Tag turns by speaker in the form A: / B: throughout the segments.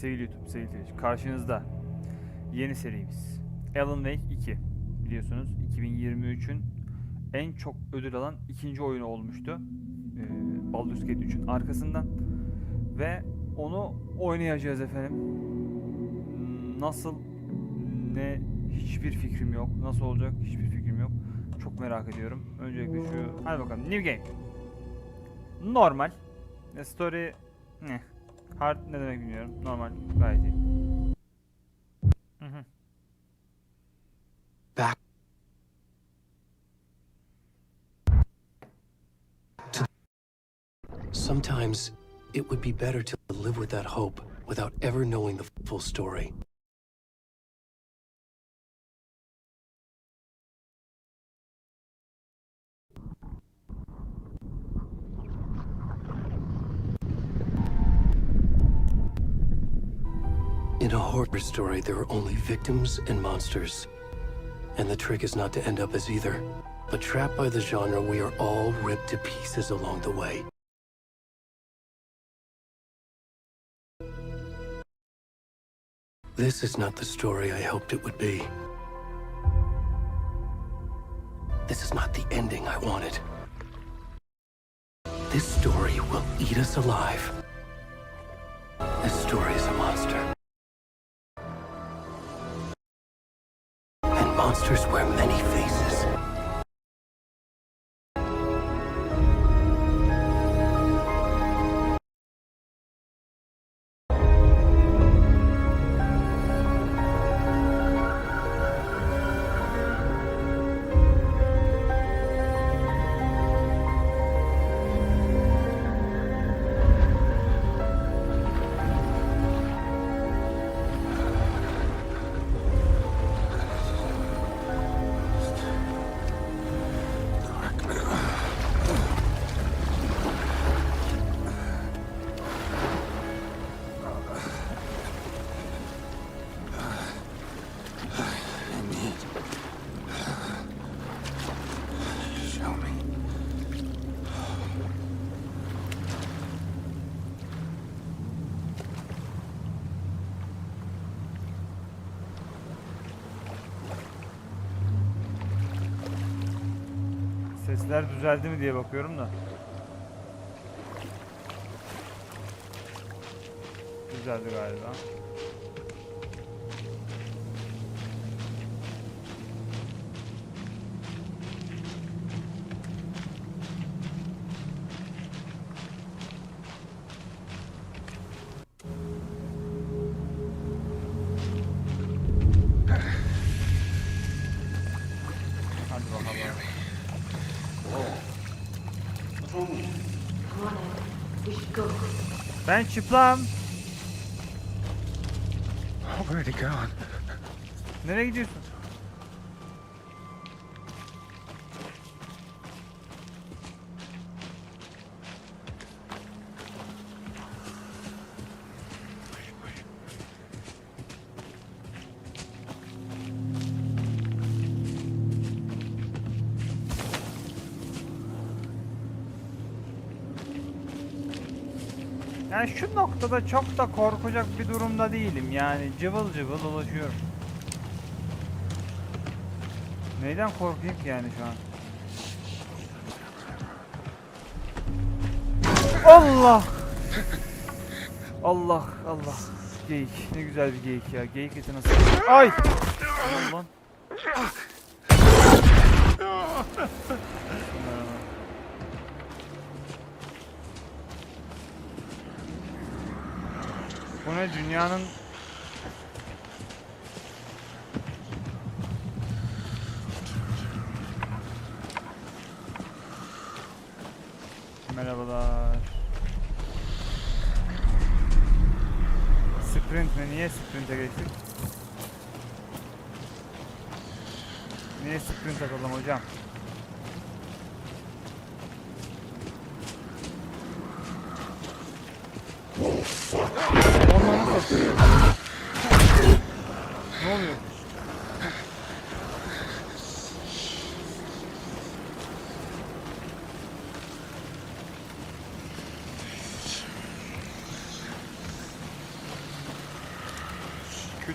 A: Sevgili YouTube seyirciler, karşınızda yeni serimiz Alan Wake 2. Biliyorsunuz 2023'ün en çok ödül alan ikinci oyunu olmuştu. Baldur's Gate 3'ün arkasından. Ve onu oynayacağız efendim. Nasıl, ne, hiçbir fikrim yok. Nasıl olacak hiçbir fikrim yok. Çok merak ediyorum. Öncelikle şu, hadi bakalım, new game. Normal. Story ne? Hard ne demek bilmiyorum. Normal, gayet iyi.
B: Back to sometimes it would be better to live with that hope without ever knowing the full story. In a horror story, there are only victims and monsters. And the trick is not to end up as either. But trapped by the genre, we are all ripped to pieces along the way. This is not the story I hoped it would be. This is not the ending I wanted. This story will eat us alive. This story is a monster. And monsters wear many faces.
A: Sesler düzeldi mi diye bakıyorum da. Düzeldi galiba. Hadi bakalım. Ben çıplam.
C: Where'd he gone?
A: Nereye gidiyorsun? Yani şu noktada çok da korkacak bir durumda değilim. Yani cıvıl cıvıl dolaşıyorum. Neyden korkayım ki yani şu an? Allah! Allah Allah. Geyik. Ne güzel bir geyik ya. Geyik eti nasıl? Ay! Lan. Bu ne dünyanın... Merhabalar. Sprint mi? Niye sprint'e geçtik? Niye sprint atalım hocam? Onları satıyor. Ne oluyor?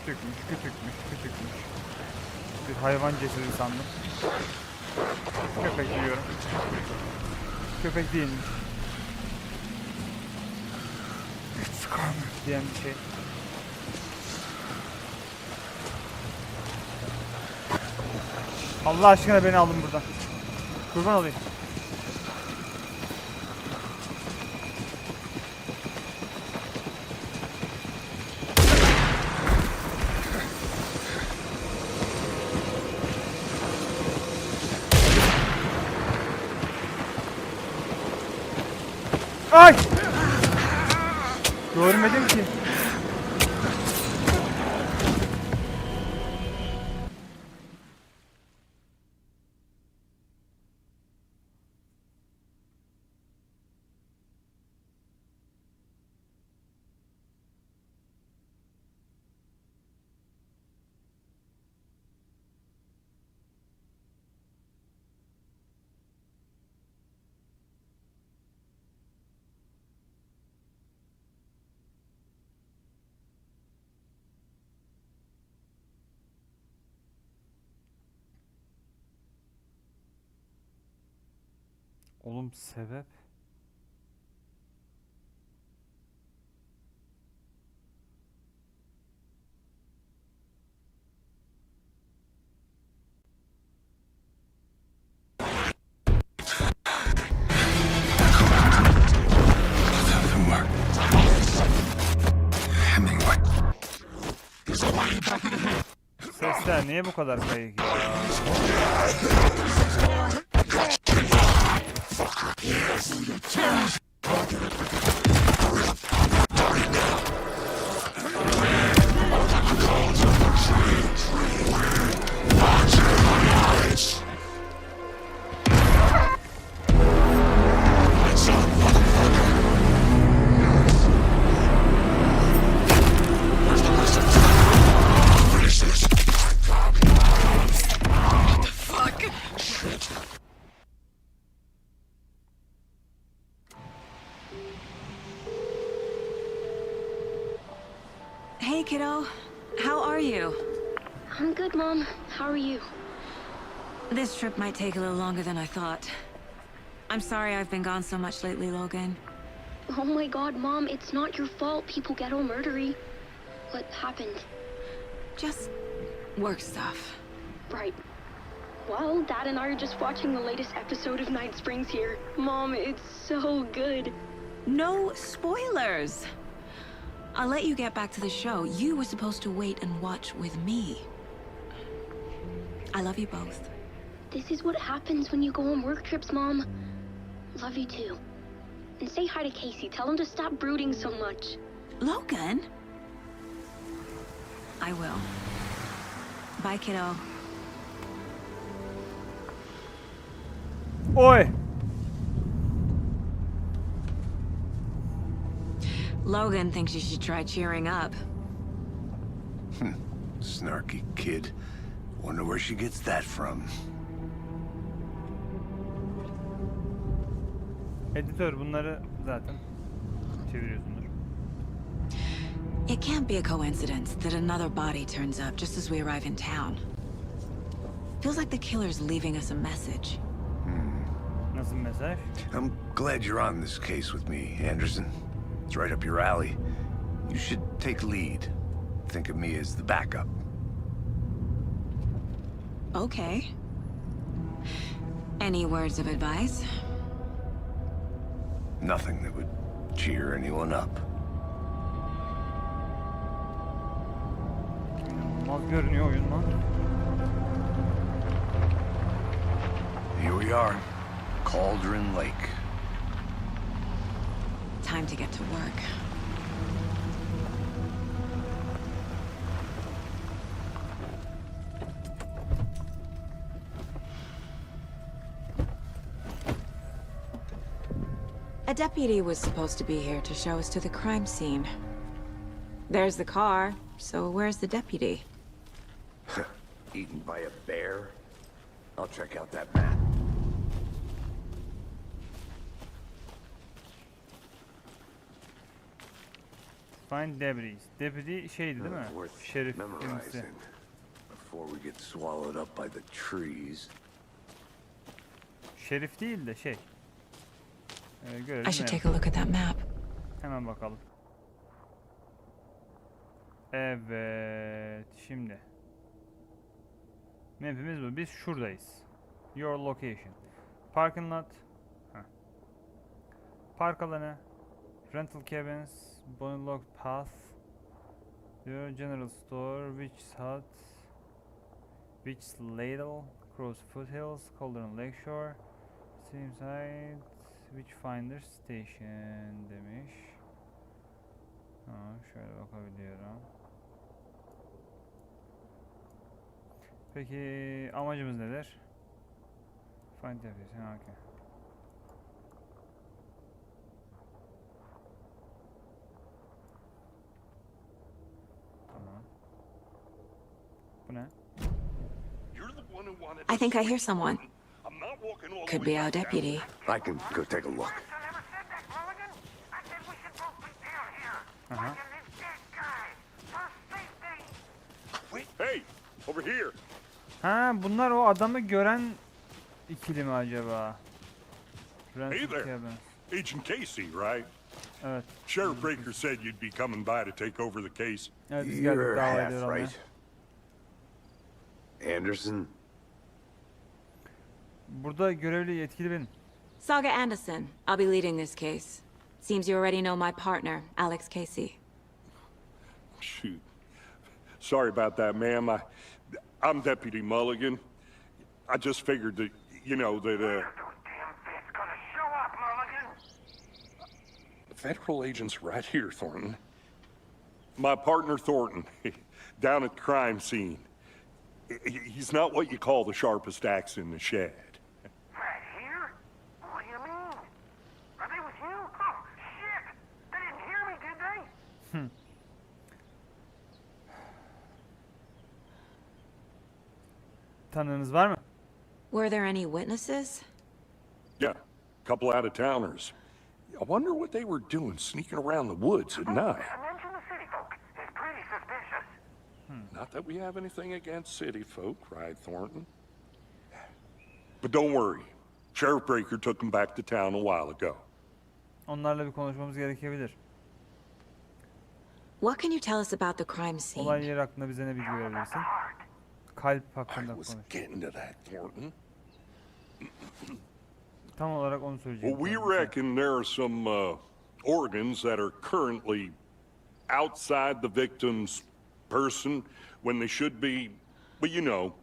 A: Kütükmüş. Bir hayvan cesedi sandım. Köpek diyorum. Köpek değilmiş. Diyen bir şey. Allah aşkına beni alın buradan. Kurban olayım. Ay! Görmedim ki. Oğlum sebep? Sesler niye bu kadar kayık ya?
D: Hey, kiddo. How are you?
E: I'm good, Mom. How are you?
D: This trip might take a little longer than I thought. I'm sorry I've been gone so much lately, Logan.
E: Oh my god, Mom, it's not your fault people get all murdery. What happened?
D: Just work stuff.
E: Right. Well, Dad and I are just watching the latest episode of Night Springs here. Mom, it's so good.
D: No spoilers! I'll let you get back to the show. You were supposed to wait and watch with me. I love you both.
E: This is what happens when you go on work trips, Mom. Love you too. And say hi to Casey. Tell him to stop brooding so much.
D: Logan? I will. Bye, kiddo.
A: Oy!
D: Logan thinks you should try cheering up.
C: Snarky kid. Wonder where she gets that from.
A: Editör bunları zaten çeviriyorsundur.
D: It can't be a coincidence that another body turns up just as we arrive in town. Feels like the killer's leaving us a message.
A: Nasıl mesaj?
C: I'm glad you're on this case with me, Anderson. It's right up your alley. You should take lead. Think of me as the backup.
D: Okay. Any words of advice?
C: Nothing that would cheer anyone up.
A: İnanılmaz görünüyor oyun lan.
C: Here we are. Cauldron Lake.
D: Time to get to work. A deputy was supposed to be here to show us to the crime scene. There's the car, so where's the deputy?
C: Eaten by a bear? I'll check out that map.
A: Find debris. Debris şeydi değil mi? Şerif gemisi.
C: memorizing before we get swallowed up by the trees.
A: Şerif değil de şey. Görelim.
D: I should take a look at that map.
A: Hemen bakalım. Evet. Şimdi. Map'imiz bu. Biz şuradayız. Your location. Parking lot. Heh. Park alanı. Rental cabins. Bonlock path. Your general store. Witch's hut. Witch's ladle. Cross foothills. Cauldron lakeshore. Same side. Witchfinder station demiş. Ha, şöyle bakabiliyorum. Peki amacımız nedir? Find debris. Ha, okay. Tamam. Bu ne?
D: I think I hear someone. Could be our deputy.
C: I can go take a look.
A: Aha.
F: Hey, over here.
A: Ha, bunlar o adamı gören ikili mi acaba?
F: Hey
A: Rental
F: there.
A: cabins.
F: Agent Casey, right?
A: Evet.
F: Sheriff Breaker said you'd be coming by to take over the case.
A: Evet, biz geldik
C: You're
A: dava
C: half
A: ediyor almaya.
C: right. Anderson?
A: Burada görevli yetkili benim.
D: Saga Anderson. I'll be leading this case. Seems you already know my partner, Alex Casey.
F: Shoot. Sorry about that, ma'am. I'm Deputy Mulligan. I just figured that, you know, that, The federal agent's right here, Thornton. My partner, Thornton, down at the crime scene. He's not what you call the sharpest axe in the shed.
G: Right here? What do you mean? Are they with you? Oh, shit! They didn't hear me, did they?
A: Tanığınız var mı?
D: Were there any witnesses?
F: Yeah, a couple out-of-towners. I wonder what they were doing sneaking around the woods at night.
G: I mentioned the city folk. It's pretty suspicious.
F: Not that we have anything against city folk, cried Thornton. But don't worry. Sheriff Breaker took them back to town a while ago.
A: Onlarla bir konuşmamız gerekebilir.
D: What can you tell us about the crime scene?
A: Olay yeri hakkında bize ne bilgi verebilirsin? Kalp
F: I
A: hakkında
F: was
A: konuş.
F: getting to that, Thornton.
A: Tam olarak onu söyleyeceğim.
F: Well, we reckon there are some organs that are currently outside the victim's person when they should be, but you know,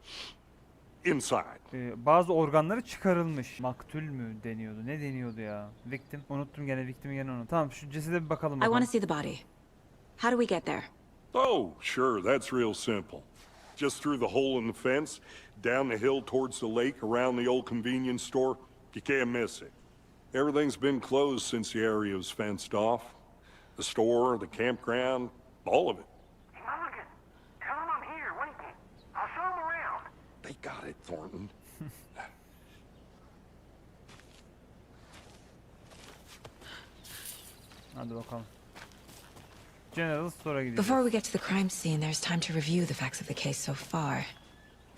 F: inside.
A: Bazı organları çıkarılmış. Maktül mü deniyordu? Ne deniyordu ya? Victim. Unuttum gene, victim'i gene unuttum. Tamam, şu cesede bir bakalım.
D: I want
A: bakalım.
D: to see the body. How do we get there?
F: Oh, sure, that's real simple. Just through the hole in the fence, down the hill towards the lake, around the old convenience store. You can't miss it. Everything's been closed since the area was fenced off. The store, the campground, all of it.
G: Hey, Mulligan, tell them I'm here, waiting. I'll show them around.
F: They got it, Thornton.
A: Hadi bakalım. General Store'a gidiyoruz.
D: Before we get to the crime scene, there's time to review the facts of the case so far.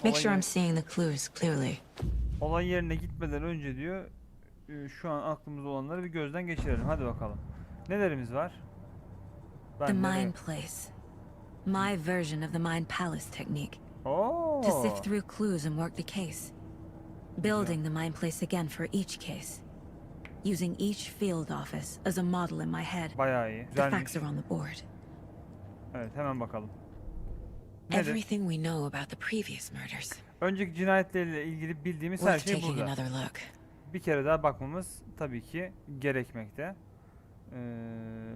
D: Make sure I'm seeing the clues clearly.
A: Olay yerine gitmeden önce diyor, şu an aklımızda olanları bir gözden geçirelim. Hadi bakalım. Nelerimiz var?
D: The
A: Bende de
D: Mind
A: yok.
D: Place. My version of the Mind Palace technique.
A: Oo.
D: To sift through clues and work the case. Building the Mind Place again for each case. Using each field office as a model in my head.
A: Bayağı iyi.
D: The
A: Güzelmiş.
D: facts are on the board.
A: Evet, hemen bakalım. Nedir?
D: Everything we know about the previous murders.
A: Önceki cinayetlerle ilgili bildiğimiz her
D: Worth
A: şey
D: taking
A: burada.
D: another look.
A: Bir kere daha bakmamız tabii ki gerekmekte.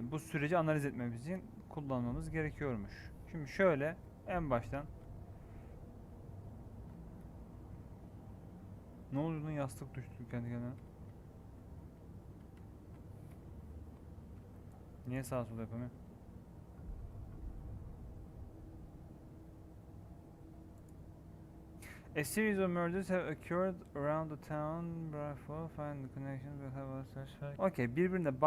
A: Bu süreci analiz etmemiz için kullanmamız gerekiyormuş. Şimdi şöyle en baştan. Ne oluyor lan, yastık düştü kendi kendine. Niye sağa sola yapamıyorum? A series of murders have occurred around the town. Bravo, find the connections that have a suspect. Okay, birbirine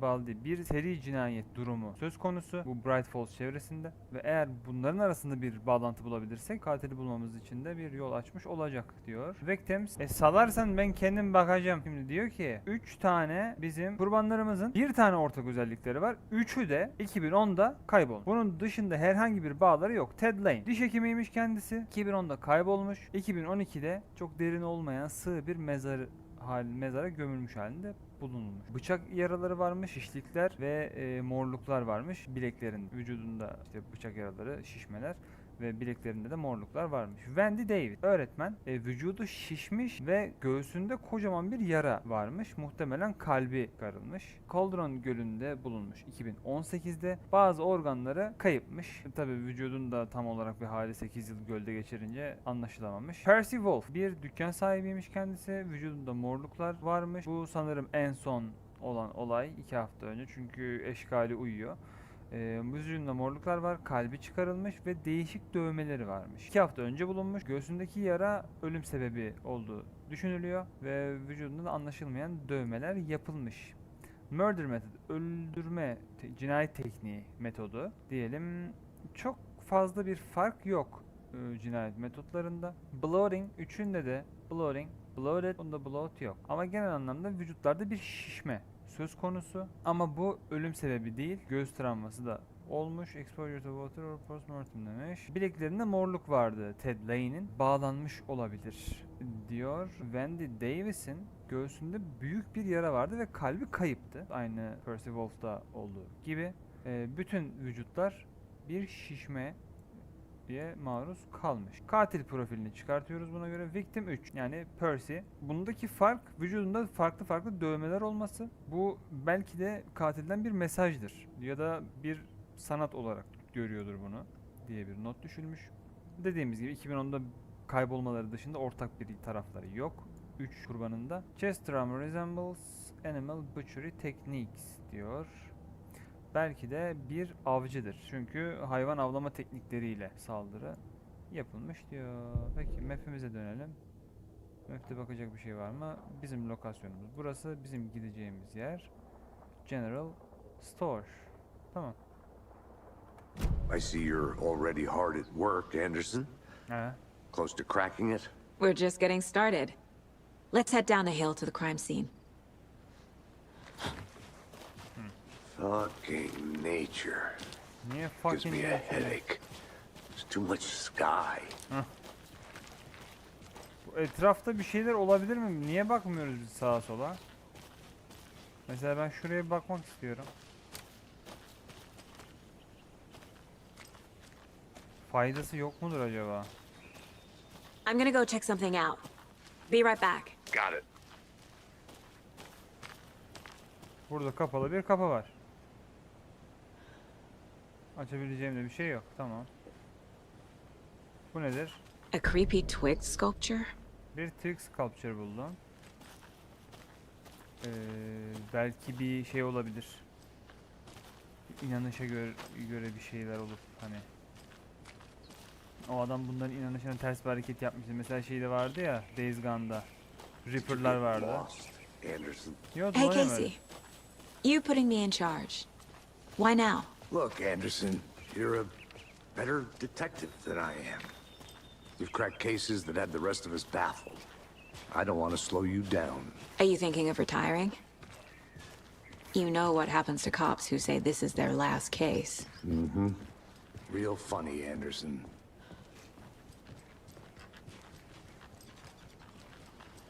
A: bağlı değil. Bir seri cinayet durumu söz konusu bu Bright Falls çevresinde ve eğer bunların arasında bir bağlantı bulabilirsek katili bulmamız için de bir yol açmış olacak diyor. Victims, salarsan ben kendim bakacağım. Şimdi diyor ki 3 tane bizim kurbanlarımızın bir tane ortak özellikleri var. Üçü de 2010'da kaybolmuş. Bunun dışında herhangi bir bağları yok. Ted Lane diş hekimiymiş kendisi. 2010'da kaybolmuş. 2012'de çok derin olmayan sığ bir mezara gömülmüş halinde bulunmuş. Bıçak yaraları varmış, şişlikler ve morluklar varmış. Bileklerin vücudunda işte bıçak yaraları, şişmeler ve bileklerinde de morluklar varmış. Wendy Davis öğretmen, vücudu şişmiş ve göğsünde kocaman bir yara varmış. Muhtemelen kalbi karılmış. CAULDRON gölünde bulunmuş 2018'de. Bazı organları kayıpmış. Tabii vücudun da tam olarak bir hali 8 yıl gölde geçirince anlaşılamamış. Percy Wolf bir dükkan sahibiymiş kendisi. Vücudunda morluklar varmış. Bu sanırım en son olan olay 2 hafta önce çünkü eşkali uyuyor. Vücudunda morluklar var, kalbi çıkarılmış ve değişik dövmeleri varmış. 2 hafta önce bulunmuş. Göğsündeki yara ölüm sebebi olduğu düşünülüyor ve vücudunda da anlaşılmayan dövmeler yapılmış. Murder method, cinayet tekniği metodu diyelim. Çok fazla bir fark yok cinayet metotlarında. Bloating, üçünde de bloated, bunda bloat yok. Ama genel anlamda vücutlarda bir şişme söz konusu ama bu ölüm sebebi değil. Göğüs travması da olmuş. Exposure to water or postmortem demiş. Bileklerinde morluk vardı. Ted Lane'in bağlanmış olabilir diyor. Wendy Davis'in göğsünde büyük bir yara vardı ve kalbi kayıptı. Aynı Percy Wolf'ta olduğu gibi. Bütün vücutlar bir şişme diye maruz kalmış. Katil profilini çıkartıyoruz buna göre. Victim 3 yani Percy. Bundaki fark vücudunda farklı dövmeler olması. Bu belki de katilden bir mesajdır ya da bir sanat olarak görüyordur bunu diye bir not düşülmüş. Dediğimiz gibi 2010'da kaybolmaları dışında ortak bir tarafları yok. 3 kurbanında. Chest trauma resembles animal butchery techniques diyor. Belki de bir avcıdır. Çünkü hayvan avlama teknikleriyle saldırı yapılmış diyor. Peki map'imize dönelim. Map'te bakacak bir şey var mı? Bizim lokasyonumuz. Burası bizim gideceğimiz yer. General Store. Tamam.
C: I see you're already hard at work, Anderson. Close to cracking it?
D: We're just getting started. Let's head down the hill to the crime scene.
C: Fucking nature.
A: Niye
C: Gives
A: fucking
C: me a headache. There's too much sky.
A: Bu etrafta bir şeyler olabilir mi? Niye bakmıyoruz biz sağa sola? Mesela ben şuraya bakmak istiyorum. Faydası yok mudur acaba?
D: I'm gonna go check something out. Be right back.
C: Got it.
A: Burada kapalı bir kapı var. Açabileceğim de bir şey yok. Tamam. Bu nedir?
D: A creepy twig sculpture?
A: Bir twig sculpture buldum. Belki bir şey olabilir. İnanışa göre bir şeyler olur hani. O adam bunların inanışına ters bir hareket yapmıştı. Mesela şeyde vardı ya, Days Gone'da. Reaper'lar vardı.
C: Anderson.
A: Yok,
D: Hey Casey, you putting me in charge. Why now?
C: Look, Anderson, you're a better detective than I am. You've cracked cases that had the rest of us baffled. I don't want to slow you down.
D: Are you thinking of retiring? You know what happens to cops who say this is their last case.
C: Mm-hmm. Real funny, Anderson.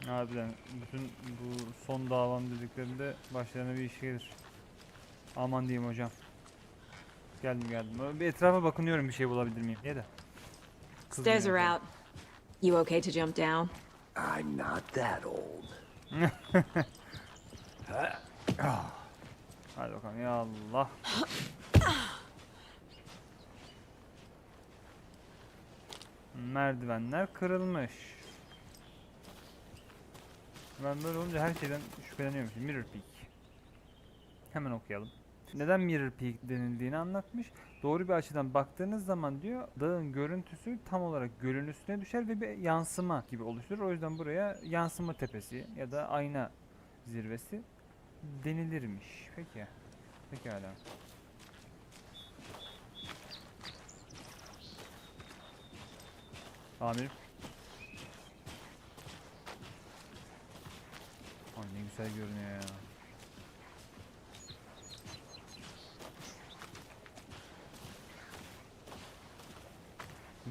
A: Harbiden bütün bu son davam dediklerinde başlarına bir iş gelir. Aman diyeyim hocam. Geldim. Bir etrafa bakınıyorum bir şey bulabilir miyim diye de.
D: Stairs are out. You okay to jump down?
C: I'm not that old.
A: Hadi bakalım ya Allah. Merdivenler kırılmış. Ben böyle olunca her şeyden şüpheleniyorum. Mirror Peak. Hemen okuyalım. Neden Mirror Peak denildiğini anlatmış. Doğru bir açıdan baktığınız zaman diyor dağın görüntüsü tam olarak gölün üstüne düşer ve bir yansıma gibi oluşturur. O yüzden buraya yansıma tepesi ya da ayna zirvesi denilirmiş. Peki. Pekala. Amirim. Ay ne güzel görünüyor ya.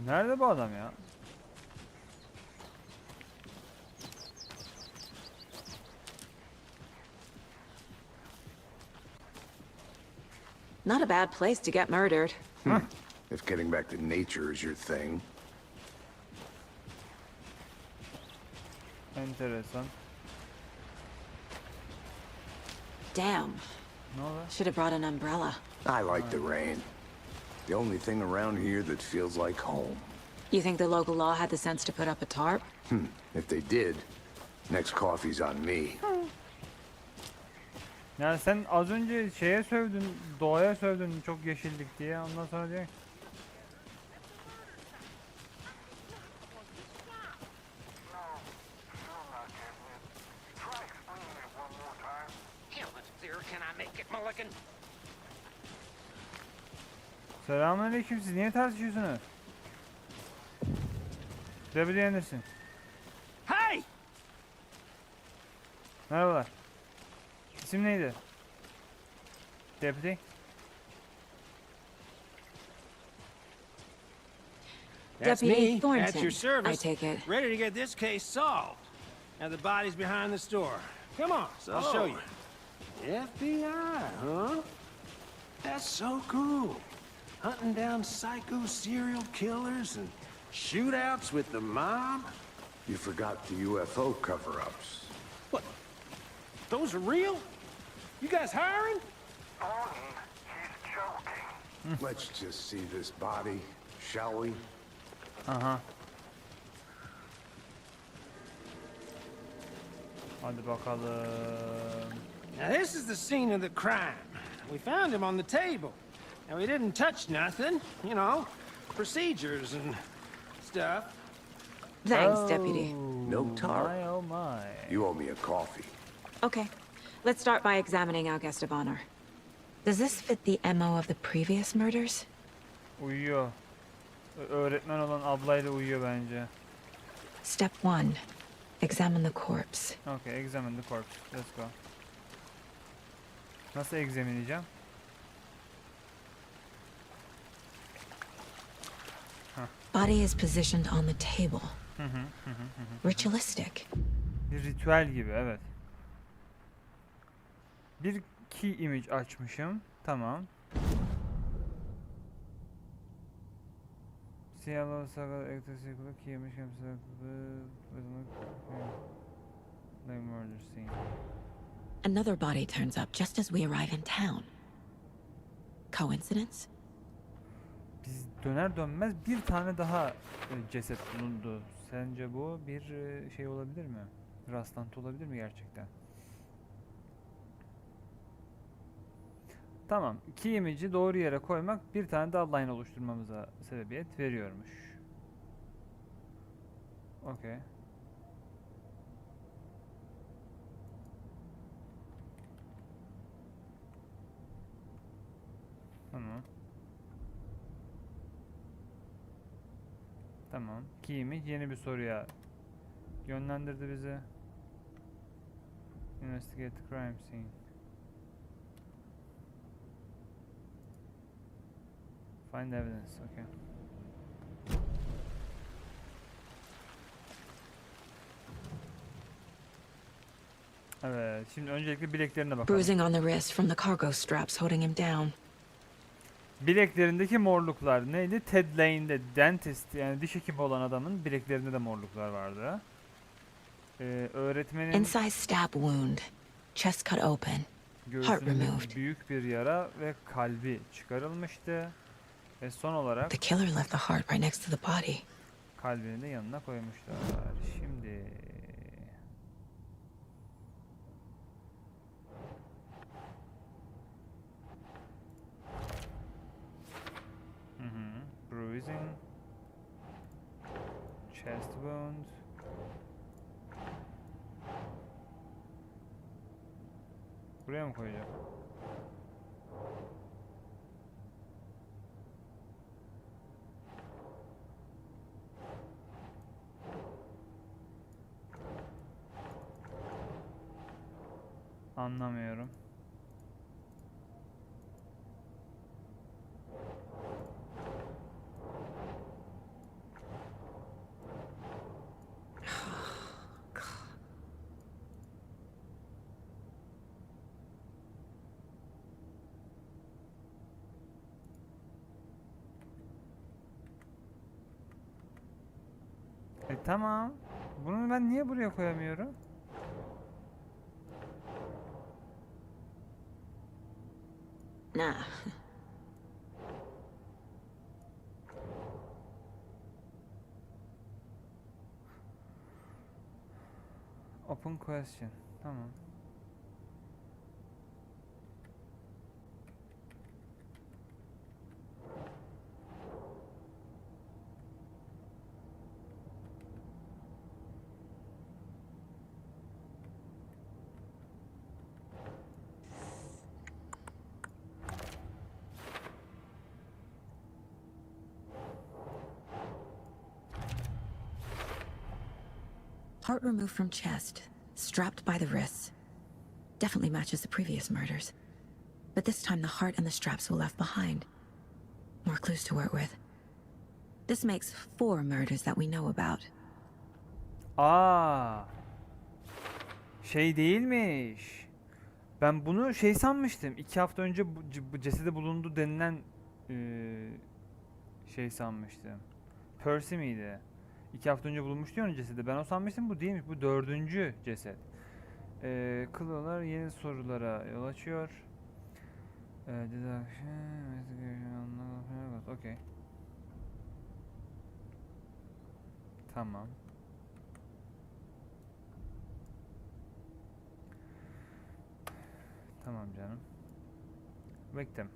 A: Nerede bu adam ya?
D: Not a bad place to get murdered.
C: If getting back to nature is your thing.
A: Enteresan.
D: Damn.
A: Ne oldu?
D: Should have brought an umbrella.
C: I like the rain. The only thing around here that feels like home.
D: You think the local law had the sense to put up a tarp?
C: If they did, next coffee's on me.
A: Yani sen az önce şeye sövdün, doğaya sövdün çok yeşillik diye. Ondan sonra diyor. Selamünaleyküm, siz niye tartışıyorsunuz? Beğenirsin.
G: Hey!
A: Merhabalar. İsim neydi? Deputy.
H: That's
D: Deputy
H: me,
D: Thornton,
H: at your service,
D: I take it.
H: ready to get this case solved. Now the body's behind the store. Come on, I'll show you. FBI, huh? That's so cool. Hunting down psycho serial killers and shootouts with the mob.
C: You forgot the UFO cover-ups.
H: What? Those are real? You guys hiring?
G: Bonnie, he's joking.
C: Let's just see this body, shall we?
A: Aha. Hadi bakalım.
H: Now this is the scene of the crime. We found him on the table. And we didn't touch nothing, you know, procedures and stuff.
D: Thanks, Deputy.
C: No tarp.
A: My oh my.
C: You owe me a coffee.
D: Okay, let's start by examining our guest of honor. Does this fit the MO of the previous murders?
A: Uyuyor. Öğretmen olan ablayla uyuyor bence.
D: Step 1. Examine the corpse.
A: Okay, examine the corpse. Let's go. Nasıl examineyeceğim?
D: Body is positioned on the table. Ritualistic.
A: Bir ritüel gibi, evet. Bir key image açmışım. Tamam. Siyahlı sakal ektasiklı key image murder scene.
D: Another body turns up just as we arrive in town. Coincidence?
A: Biz döner dönmez bir tane daha ceset bulundu. Sence bu bir şey olabilir mi? Rastlantı olabilir mi gerçekten? Tamam. Key image'i doğru yere koymak bir tane daha line oluşturmamıza sebebiyet veriyormuş. Okay. Tamam. Tamam. Key image yeni bir soruya yönlendirdi bizi. Investigate the crime scene. Find evidence. Okay. Evet. Şimdi öncelikle bileklerine bakalım.
D: Bruising on the wrist from the cargo straps holding him down.
A: Bileklerindeki morluklar neydi? Ted Lane'de dentist yani diş hekimi olan adamın bileklerinde de morluklar vardı. Öğretmenin
D: Inside stab wound. Chest cut open. Heart
A: göğsünde
D: removed.
A: büyük bir yara ve kalbi çıkarılmıştı. Ve son olarak
D: The killer left the heart right next to the body.
A: kalbini de yanına koymuşlar. Şimdi Chest wound. Buraya mı koyacağım? Anlamıyorum. Tamam. Bunu ben niye buraya koyamıyorum?
D: Nah.
A: Open question. Tamam.
D: Heart removed from chest, strapped by the wrists. Definitely matches the previous murders. But this time the heart and the straps were left behind. More clues to work with. This makes 4 murders that we know about.
A: Aa. Şey değilmiş. Ben bunu şey sanmıştım. 2 hafta önce bu cesedi bulundu denilen şey sanmıştım. Percy miydi? 2 hafta önce bulunmuştu ya onun cesedi. Ben o sanmıştım, bu değilmiş. Bu 4. ceset. Kılıyorlar, yeni sorulara yol açıyor. Okey. Tamam. Tamam canım. Victim.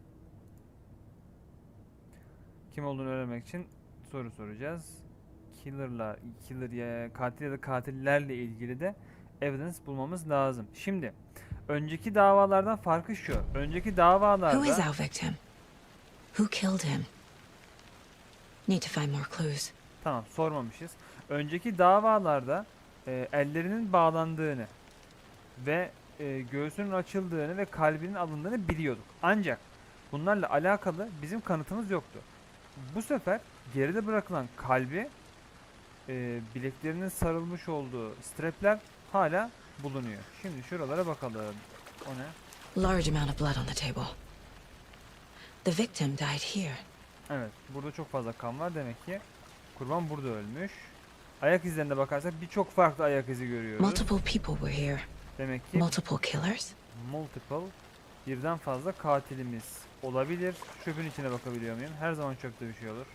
A: Kim olduğunu öğrenmek için soru soracağız. Katil ya da katillerle ilgili de evidence bulmamız lazım. Şimdi önceki davalardan farkı şu. Önceki davalarda
D: Who is our victim? Who killed him? Need to find more clues.
A: Tamam, sormamışız. Önceki davalarda ellerinin bağlandığını ve göğsünün açıldığını ve kalbinin alındığını biliyorduk. Ancak bunlarla alakalı bizim kanıtımız yoktu. Bu sefer geride bırakılan kalbi, bileklerinin sarılmış olduğu strapler hala bulunuyor. Şimdi şuralara bakalım. O ne?
D: Large amount of blood on the table. The victim died here.
A: Evet, burada çok fazla kan var. Demek ki kurban burada ölmüş. Ayak izlerine bakarsak birçok farklı ayak izi görüyoruz.
D: Multiple people were here.
A: Demek ki
D: Multiple killers.
A: birden fazla katilimiz olabilir. Çöpün içine bakabiliyor muyum? Her zaman çöpte bir şey olur.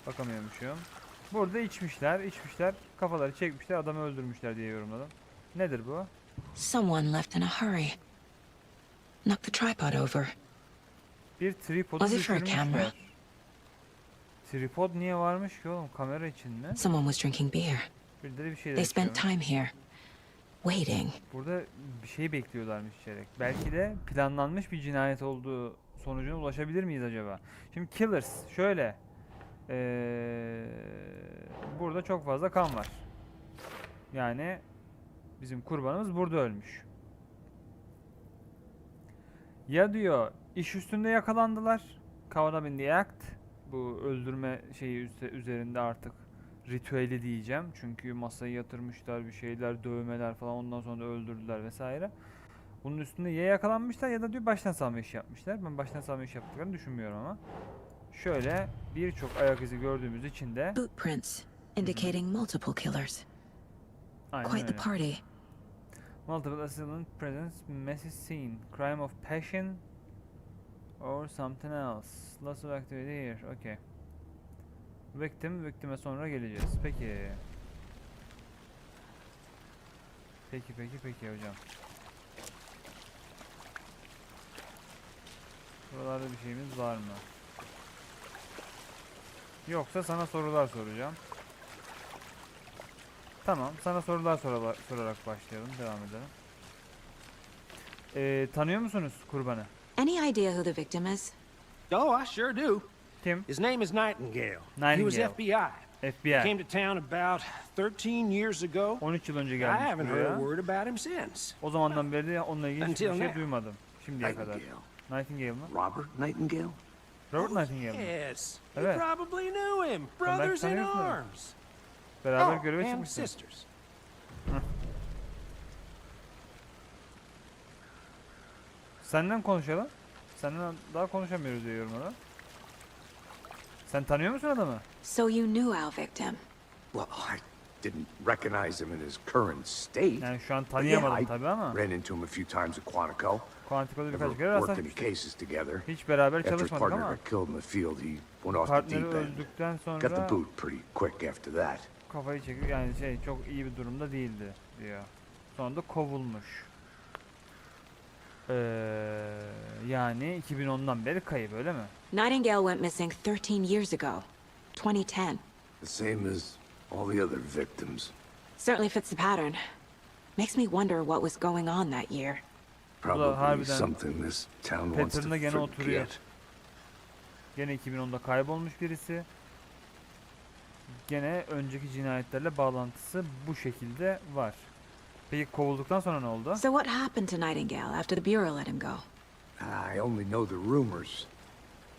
A: Bakamıyormuşum. Burada içmişler, kafaları çekmişler, adamı öldürmüşler diye yorumladım. Nedir bu?
D: Someone left in a hurry. Knocked the tripod over.
A: Bir tripodu
D: Was it for a camera?
A: düşürmüşler. Tripod niye varmış ki oğlum? Kamera için mi?
D: Someone was drinking beer.
A: Birileri bir şey
D: They spent
A: içiyor.
D: time here, waiting.
A: Burada bir şey bekliyorlarmış içerek. Belki de planlanmış bir cinayet olduğu sonucuna ulaşabilir miyiz acaba? Şimdi killers şöyle. Burada çok fazla kan var. Yani bizim kurbanımız burada ölmüş. Ya diyor iş üstünde yakalandılar. Caught up in the act. Bu öldürme şeyi üzerinde artık ritüeli diyeceğim. Çünkü masayı yatırmışlar, bir şeyler, dövmeler falan, ondan sonra da öldürdüler vesaire. Bunun üstünde ya yakalanmışlar ya da diyor baştan savma iş yapmışlar. Ben baştan savma iş yaptıklarını düşünmüyorum ama. Şöyle birçok ayak izi gördüğümüz için de
D: Footprints indicating multiple killers.
A: aynen
D: Quite the
A: öyle.
D: party.
A: Multiple assailant presence, messy scene, crime of passion or something else. Lots of activity here. Okay. Victim'e sonra geleceğiz. Peki. Peki hocam. Buralarda bir şeyimiz var mı? Yoksa sana sorular soracağım. Tamam, sana sorular sorarak başlayalım, devam edelim. Tanıyor musunuz kurbanı?
D: Any idea who the victim is?
H: Oh, I sure do.
A: Kim?
H: His name is Nightingale. He was
A: Nightingale.
H: FBI.
A: FBI.
H: Came to town about 13 years ago.
A: 13 yıl önce
H: I
A: gelmiş
H: haven't heard a
A: buraya.
H: word about him since.
A: O zamandan beri de onunla ilgili hiçbir
H: Until
A: şey
H: now.
A: duymadım. Şimdiye kadar.
C: Nightingale.
A: Nightingale mı?
C: Robert Nightingale?
A: Robert Nightingale mi?
H: Yes, you
A: Evet.
H: probably knew him. Brothers in
A: tanıyorsun.
H: arms.
A: Beraber
H: Oh,
A: göreve
H: and
A: çıkmışlar.
H: sisters.
A: Senden konuşalım. Senden daha konuşamıyoruz diye yorumlara. Sen tanıyor musun adamı?
D: So you knew our victim.
C: Well, I didn't recognize him in his current state.
A: Yani şu an
C: But yeah,
A: tanıyamadım
C: I
A: tabii ama
C: ran into him a few times at Quantico.
A: Quantico'da
C: Never
A: birkaç kere
C: worked any
A: rastlaşmıştık.
C: cases together.
A: Hiç beraber
C: After his
A: çalışmadık
C: partner
A: ama
C: got killed in the field, he went off the
A: partneri
C: deep end.
A: öldükten
C: Got the
A: sonra
C: boot pretty quick after that.
A: kafayı çekiyor. Yani çok iyi bir durumda değildi diyor. Sonra da kovulmuş. Yani 2010'dan beri kayıp, öyle mi?
D: Nightingale went missing 13 years ago, 2010.
C: The same as all the other victims.
D: Certainly fits the pattern. Makes me wonder what was going on that year.
C: Probably
A: harbiden
C: something this town wants to
A: pattern'da gene oturuyor.
C: forget.
A: Gene 2010'da kaybolmuş birisi. Gene önceki cinayetlerle bağlantısı bu şekilde var. Peki kovulduktan sonra ne oldu?
D: So what happened to Nightingale after the Bureau let him go?
C: I only know the rumors.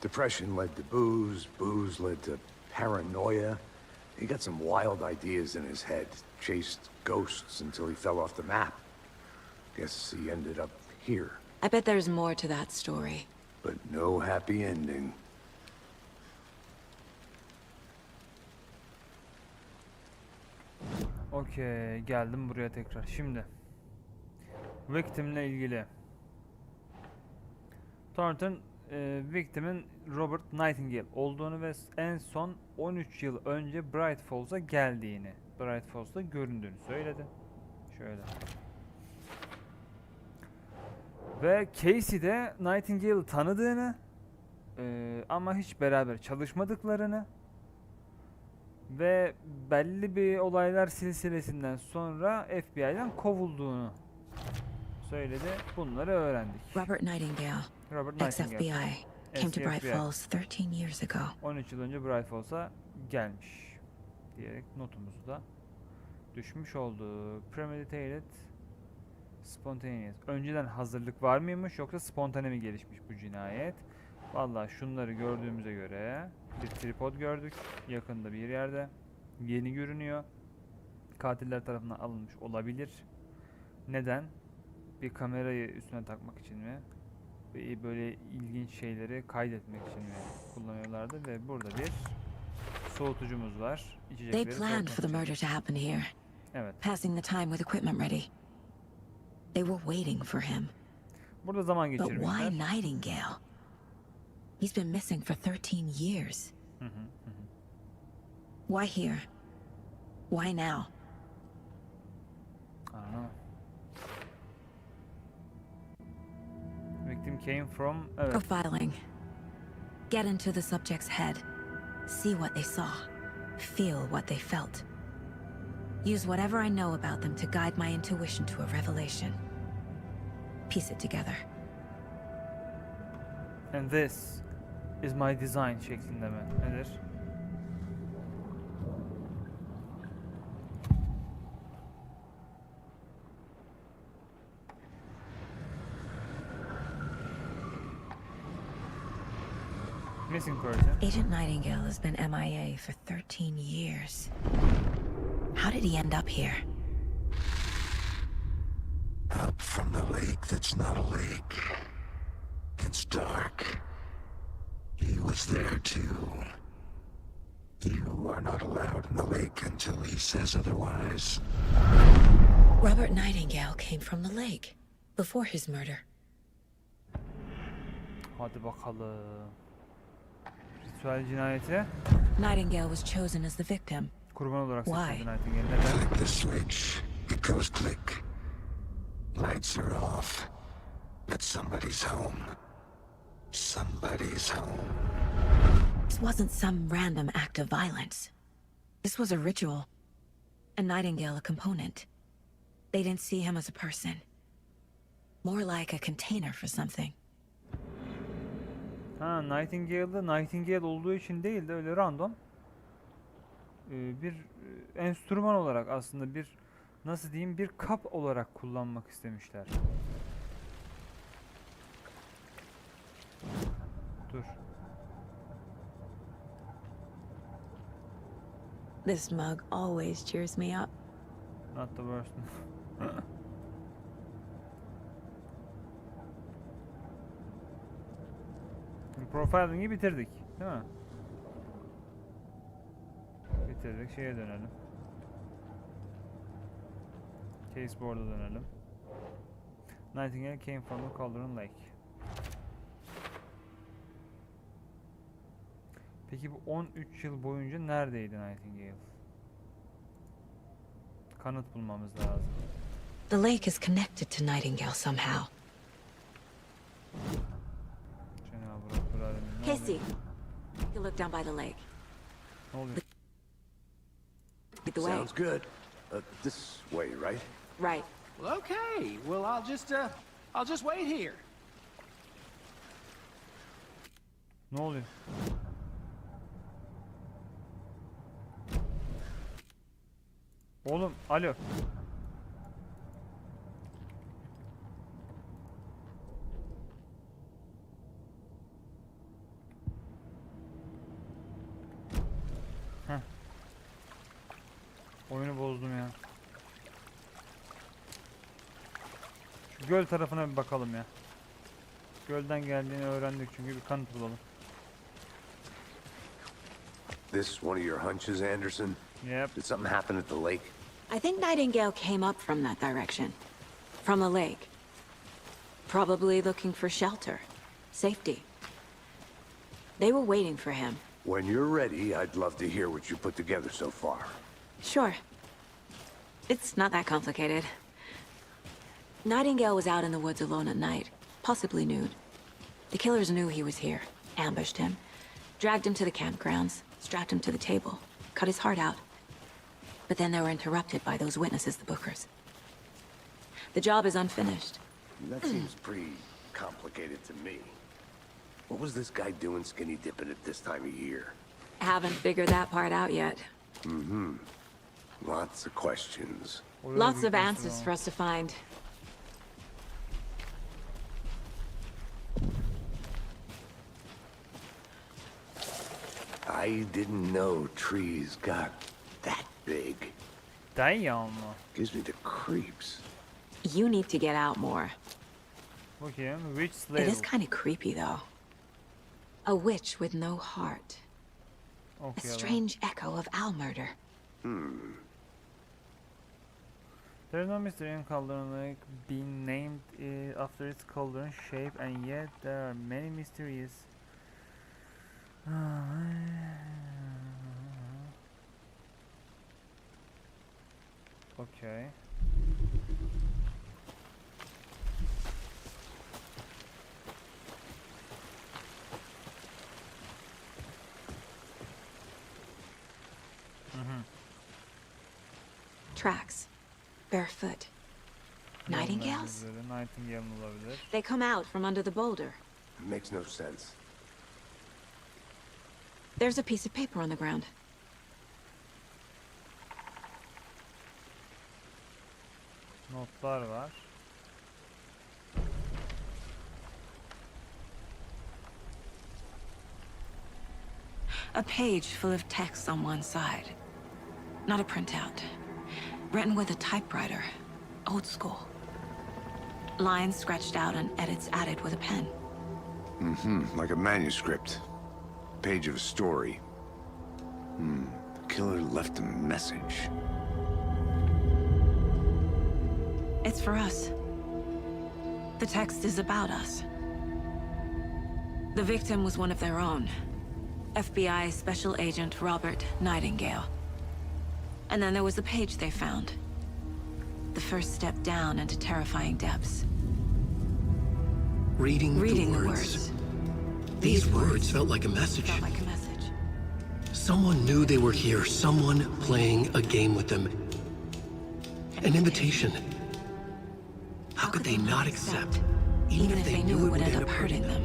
C: Depression led to booze, booze led to paranoia. He got some wild ideas in his head, chased ghosts until he fell off the map. Guess he ended up here,
D: I bet there's more to that story.
C: but no happy ending.
A: Okey, geldim buraya tekrar. Şimdi victim'le ilgili. Thornton victim'in Robert Nightingale olduğunu ve en son 13 yıl önce Bright Falls'a geldiğini, Bright Falls'ta göründüğünü söyledi. Şöyle. Ve Casey de Nightingale'ı tanıdığını ama hiç beraber çalışmadıklarını ve belli bir olaylar silsilesinden sonra FBI'den kovulduğunu söyledi. Bunları öğrendik.
D: Robert Nightingale,
A: Robert Nightingale,
D: ex-FBI, came to Bright
A: FBI.
D: Falls 13 years ago.
A: 13 yıl önce Bright Falls'a gelmiş diyerek notumuzu da düşmüş oldu. Premeditated, spontaneous. Önceden hazırlık var mıymış yoksa spontane mi gelişmiş bu cinayet? Vallahi şunları gördüğümüze göre bir tripod gördük yakında bir yerde. Yeni görünüyor. Katiller tarafından alınmış olabilir. Neden? Bir kamerayı üstüne takmak için mi? Ve böyle ilginç şeyleri kaydetmek için mi kullanıyorlardı ve burada bir soğutucumuz var.
D: They
A: İçecekleri
D: planned for the
A: soğutmak
D: murder
A: için.
D: to happen here,
A: Evet.
D: passing the time with equipment ready. They were waiting for him.
A: Burada zaman
D: But why
A: geçirmişler.
D: Nightingale? He's been missing for 13 years. Why here? Why now?
A: Aha. Victim came from... Evet.
D: Profiling. Get into the subject's head. See what they saw. Feel what they felt. Use whatever I know about them to guide my intuition to a revelation. Piece it together.
A: And this is my design şeklinde mi? Nedir? Missing person.
D: Agent Nightingale has been MIA for 13 years. How did he end up here?
I: Up from the lake that's not a lake. It's dark. He was there too. You are not allowed in the lake until he says otherwise.
D: Robert Nightingale came from the lake before his murder.
A: Hadi bakalım. Ritüel cinayeti.
D: Nightingale was chosen as the victim.
A: Kurban olarak
D: Why?
A: seçildi Nightingale. Neden?
I: Flick the switch. It goes click. Lights are off. But somebody's home. Somebody's home.
D: This wasn't some random act of violence. This was a ritual. and Nightingale a component. They didn't see him as a person. More like a container for something.
A: Ha, Nightingale olduğu için değil de öyle random bir enstrüman olarak, aslında bir, nasıl diyeyim, bir kap olarak kullanmak istemişler. Dur.
D: This mug always cheers me up.
A: Not the worst. Profiling'i bitirdik, değil mi? Bitirdik. Şeye dönelim. Caseboard'a dönelim. Nightingale came from the Cauldron Lake. Peki bu 13 yıl boyunca neredeydi Nightingale? Kanıt bulmamız lazım.
D: The lake is connected to Nightingale somehow. Casey, you look down by the lake.
A: Ne oluyor?
D: Lead the way.
C: Sounds good. This way, right?
D: Right.
H: Well, okay. Well, I'll just wait here.
A: Ne oluyor? Oğlum, alo. Heh. Oyunu bozdum ya. Şu göl tarafına bir bakalım ya. Gölden geldiğini öğrendik çünkü bir kanıt bulalım.
C: This one of your hunches, Anderson?
A: Yep.
C: Did something happen at the lake?
D: I think Nightingale came up from that direction. From the lake. Probably looking for shelter. Safety. They were waiting for him.
C: When you're ready, I'd love to hear what you put together so far.
D: Sure. It's not that complicated. Nightingale was out in the woods alone at night, possibly nude. The killers knew he was here, ambushed him, dragged him to the campgrounds, strapped him to the table, cut his heart out. But then they were interrupted by those witnesses, the Bookers. The job is unfinished.
C: That seems pretty complicated to me. What was this guy doing skinny dipping at this time of year?
D: Haven't figured that part out yet.
C: Mm-hmm. Lots of questions.
D: Lots of answers for us to find.
C: I didn't know trees got that big.
A: Damn.
C: Gives me the creeps.
D: You need to get out more.
A: Bakayım. Witch
D: It
A: Slave.
D: is kind of creepy, though. A witch with no heart. A
A: Okuyalım.
D: strange echo of owl murder.
A: There is no mystery in Cauldron Lake being named after its cauldron shape, and yet there are many mysteries. Okay.
D: Tracks. Barefoot. Nightingales?
A: Nightingale olabilir.
D: They come out from under the boulder.
C: Makes no sense.
D: There's a piece of paper on the ground.
A: Notlar var.
D: A page full of text on one side. Not a printout. Written with a typewriter. Old school. Lines scratched out and edits added with a pen.
C: Mm-hmm, like a manuscript. Page of a story. The killer left a message.
D: It's for us. The text is about us. The victim was one of their own. FBI Special Agent Robert Nightingale. And then there was the page they found. The first step down into terrifying depths.
B: Reading
D: Reading
B: the
D: the
B: words.
D: words.
B: These words felt like a message.
D: Felt like a message.
B: Someone knew they were here, someone playing a game with them, An invitation. How could they not accept, even if they knew it would end up hurting them?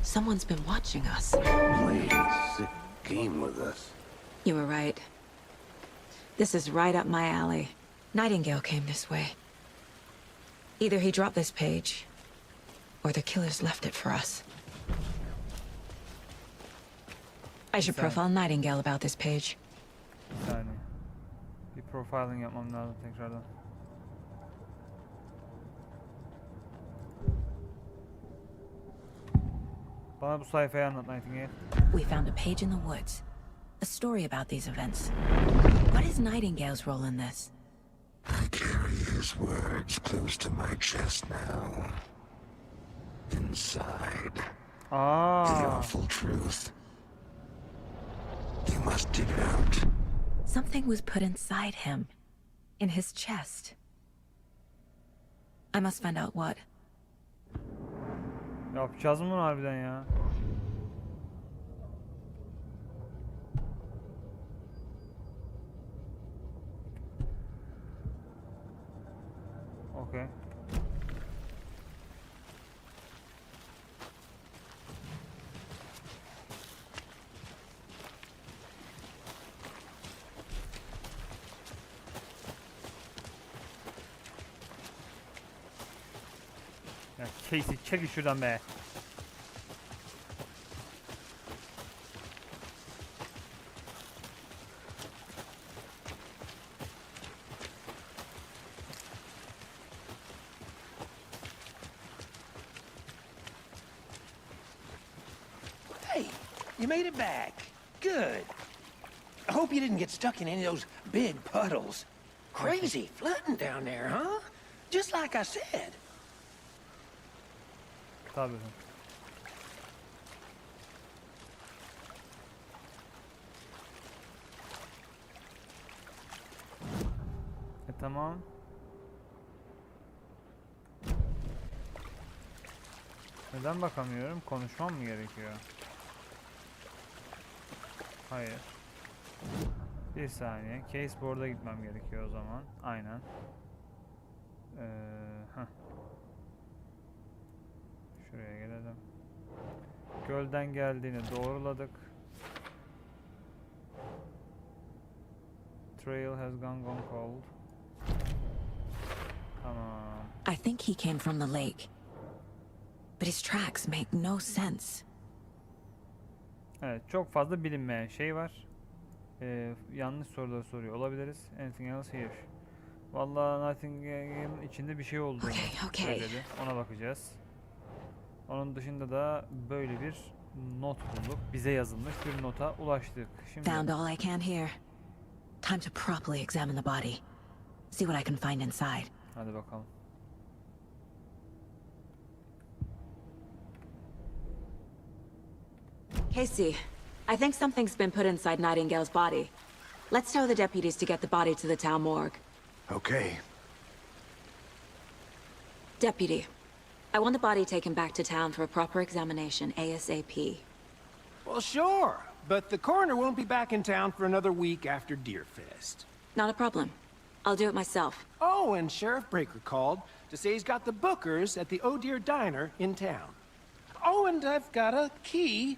D: Someone's been watching us.
C: Playing a sick game with us.
D: You were right. This is right up my alley. Nightingale came this way. Either he dropped this page, or the killers left it for us. I should profile Nightingale about this page.
A: Bir saniye. Bir profiling yapmam lazım tekrardan. Bana bu sayfayı anlat Nightingale.
D: We found a page in the woods. A story about these events. What is Nightingale's role in this?
I: I carry his words close to my chest now. Inside, the awful truth. You must dig it out.
D: Something was put inside him. In his chest. I must find out what.
A: Yapacağız mı bunu harbiden ya? Okay. Ya Casey çekil şuradan be.
H: Hey, you made it back. Good. I hope you didn't get stuck in any of those big puddles. Crazy flooding down there, huh? Just like I said.
A: Tabii. Tamam. Neden bakamıyorum? Konuşmam mı gerekiyor? Hayır. Bir saniye. Caseboard'a gitmem gerekiyor o zaman. Aynen. Heh. Şuraya gelelim. Gölden geldiğini doğruladık. Trail has gone cold. Tamam.
D: I think he came from the lake. But his tracks make no sense.
A: Evet, çok fazla bilinmeyen şey var. Yanlış soruları soruyor olabiliriz. Anything else here? Vallahi Nightingale'in içinde bir şey olduğunu söyledi. Ona bakacağız. Onun dışında da böyle bir not bulduk. Bize yazılmış bir nota ulaştık. Şimdi
D: Found all I can here. Time to properly examine the body. See what I can find inside.
A: hadi bakalım.
D: Casey, I think something's been put inside Nightingale's body. Let's tell the deputies to get the body to the town morgue.
C: Okay.
D: Deputy, I want the body taken back to town for a proper examination, ASAP.
H: Well, sure, but the coroner won't be back in town for another week after Deerfest.
D: Not a problem. I'll do it myself.
H: Oh, and Sheriff Breaker called to say he's got the bookers at the Oh Dear Diner in town. Oh, and I've got a key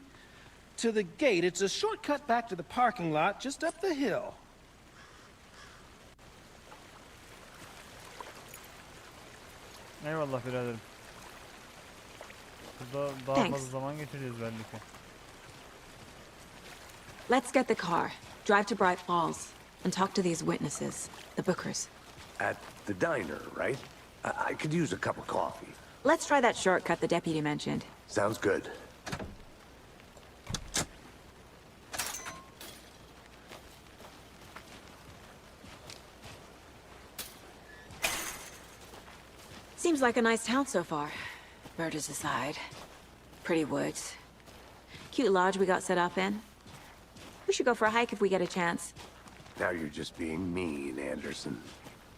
H: to the gate. It's a shortcut back to the parking lot just up the hill.
A: Eyvallah biraderim. Burada daha fazla zaman geçireceğiz belli ki.
D: Let's get the car, drive to Bright Falls, and talk to these witnesses, the bookers.
C: At the diner, right? I could use a cup of coffee.
D: Let's try that shortcut the deputy mentioned.
C: Sounds good.
D: Seems like a nice town so far. Murders aside. Pretty woods. Cute lodge we got set up in. We should go for a hike if we get a chance.
C: Now you're just being mean, Anderson.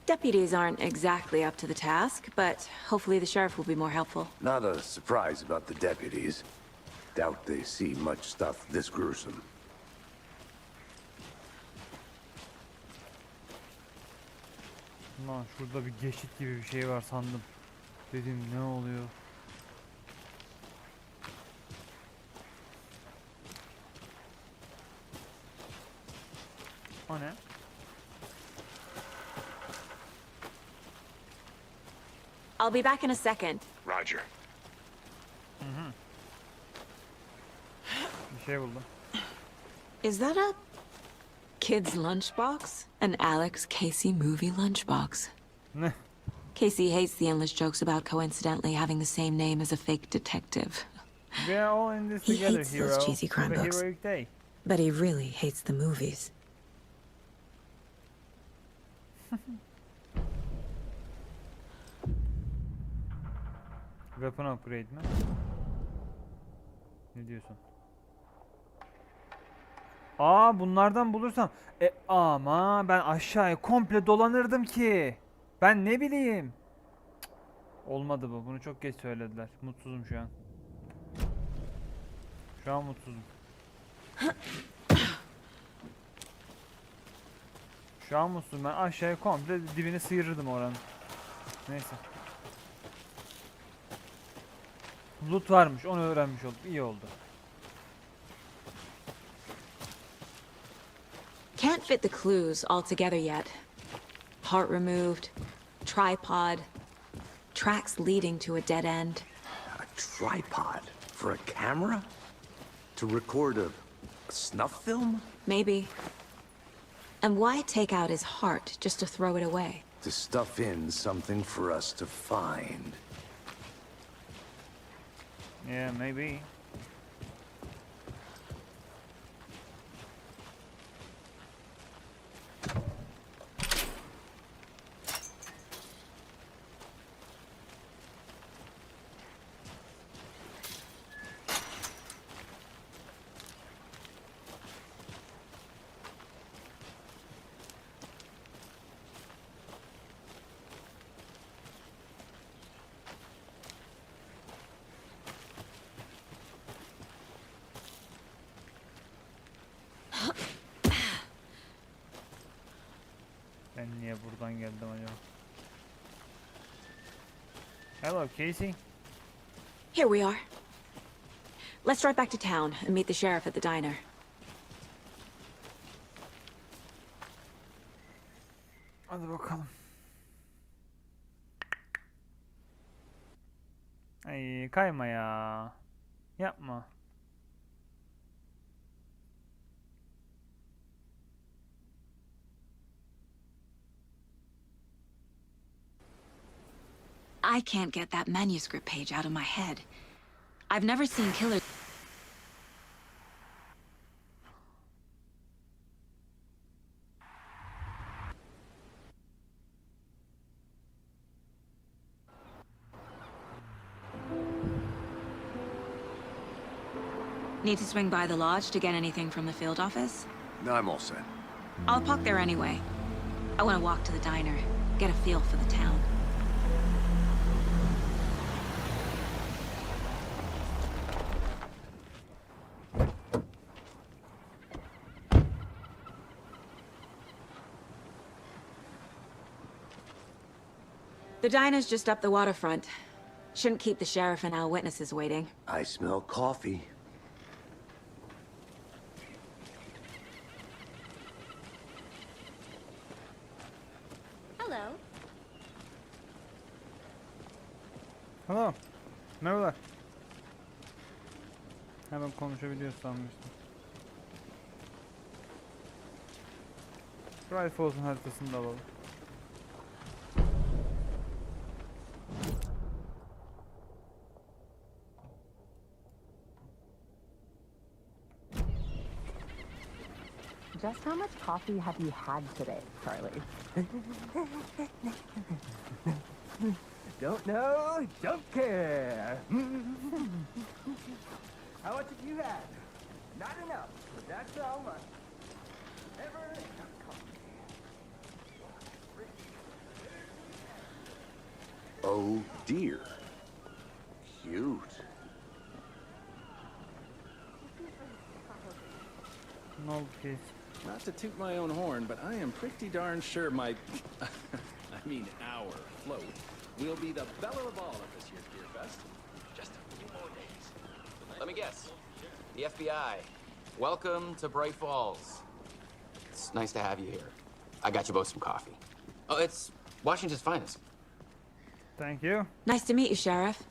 D: Deputies aren't exactly up to the task, but hopefully the sheriff will be more helpful.
C: Not a surprise about the deputies. Doubt they see much stuff this gruesome.
A: Lan şurada bir geçit gibi bir şey var sandım. Dedim ne oluyor? O ne?
D: I'll be back in a second.
I: Roger.
A: Bir şey buldum.
D: Is that a kid's lunchbox? An Alex Casey movie lunchbox.
A: Ne?
D: Casey hates the endless jokes about coincidentally having the same name as a fake detective.
A: We are all in this
D: He
A: together,
D: hates
A: hero.
D: those cheesy crime
A: For the
D: books.
A: heroic day.
D: But he really hates the movies.
A: Weapon upgrade mi? Ne diyorsun? Aa, bunlardan bulursam ama ben aşağıya komple dolanırdım ki. Ben ne bileyim. Cık, olmadı bu. Bunu çok geç söylediler. Mutsuzum şu an. Şu an mutsuzum. Şu an mutsuzum. Ben aşağıya komple dibini sıyırırdım oranın. Neyse. Loot varmış. Onu öğrenmiş olduk. İyi oldu.
D: Can't fit the clues all together yet. Part removed, tripod, tracks leading to a dead end.
C: A tripod for a camera? To record a snuff film?
D: Maybe. And why take out his heart just to throw it away?
C: To stuff in something for us to find.
A: Yeah, maybe. Ben niye buradan geldim acaba? Hello, Casey.
D: Here we are. Let's drive back to town and meet the sheriff at the diner.
A: Hadi bakalım. Ay, kayma ya. Yapma.
D: I can't get that manuscript page out of my head. I've never seen killers. Need to swing by the lodge to get anything from the field office?
C: No, I'm all set.
D: I'll park there anyway. I want to walk to the diner, get a feel for the town. The diner's just up the waterfront. Shouldn't keep the sheriff and our witnesses waiting.
C: I smell coffee.
E: Hello.
A: Hello. Merhabalar. Hemen konuşabiliyoruz sanmıştım. Rifle'ın haritasını da alalım.
J: Just how much coffee have you had today, Charlie? Don't know, don't care. How much have you had? Not enough, but that's all much. Never enough coffee.
C: Oh dear. Cute.
A: Ne oldu ki?
K: Not to toot my own horn, but I am pretty darn sure my, I mean our float will be the belle of all at this year's Beer Fest. Just a few more days.
L: Let me guess. The FBI. Welcome to Bright Falls. It's nice to have you here. I got you both some coffee. Oh, it's Washington's finest.
A: Thank you.
D: Nice to meet you, Sheriff.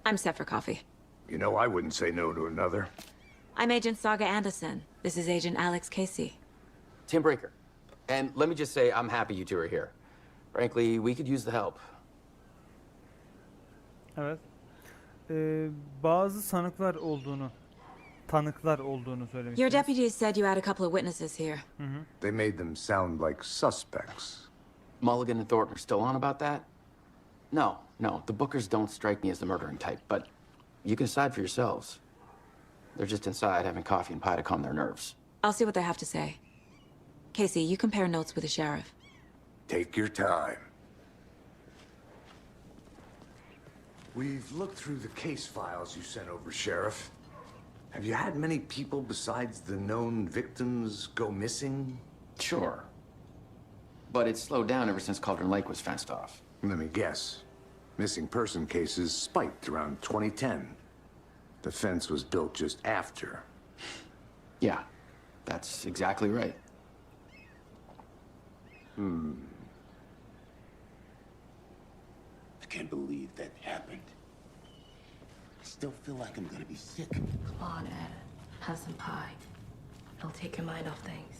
D: I'm set for coffee.
C: You know, I wouldn't say no to another.
D: I'm Agent Saga Anderson. This is Agent Alex Casey.
L: Tim Breaker. And let me just say, I'm happy you two are here. Frankly, we could use the help.
A: Evet. Bazı tanıklar olduğunu
D: Your
A: söylemiştiniz.
D: deputies said you had a couple of witnesses here.
C: They made them sound like suspects.
L: Mulligan and Thornton are still on about that? No, the Bookers don't strike me as the murdering type, but you can decide for yourselves. They're just inside having coffee and pie to calm their nerves.
D: I'll see what they have to say. Casey, you compare notes with the sheriff.
C: Take your time. We've looked through the case files you sent over, Sheriff. Have you had many people besides the known victims go missing?
L: Sure. But it's slowed down ever since Cauldron Lake was fenced off.
C: Let me guess. Missing person cases spiked around 2010. The fence was built just after.
L: Yeah, that's exactly right.
I: I can't believe that happened. I still feel like I'm gonna be sick.
M: Come on, Ed. Have some pie. It'll take your mind off things.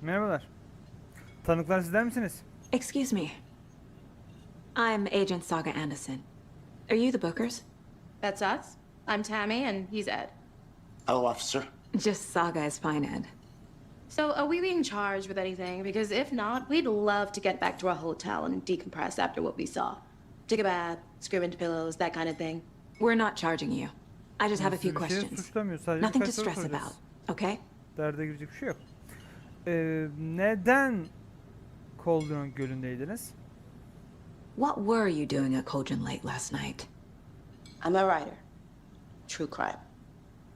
A: Merhabalar. Tanıklar sizler misiniz?
D: Excuse me. I'm Agent Saga Anderson. Are you the Bookers?
M: That's us. I'm Tammy, and he's Ed.
I: Hello, officer.
D: Just Saga is fine, Ed.
M: So, are we being charged with anything? Because if not, we'd love to get back to our hotel and decompress after what we saw. Take a bath, scream into pillows, that kind of thing.
D: We're not charging you. I just have a few
A: Bir şey
D: questions.
A: suçlamıyor, sadece
D: Nothing to
A: birkaç soru
D: stress
A: soracağız.
D: about, okay?
A: Derde girecek bir şey yok. Neden Cauldron Gölü'ndeydiniz?
D: What were you doing at Cauldron Lake last night?
M: I'm a writer. True crime.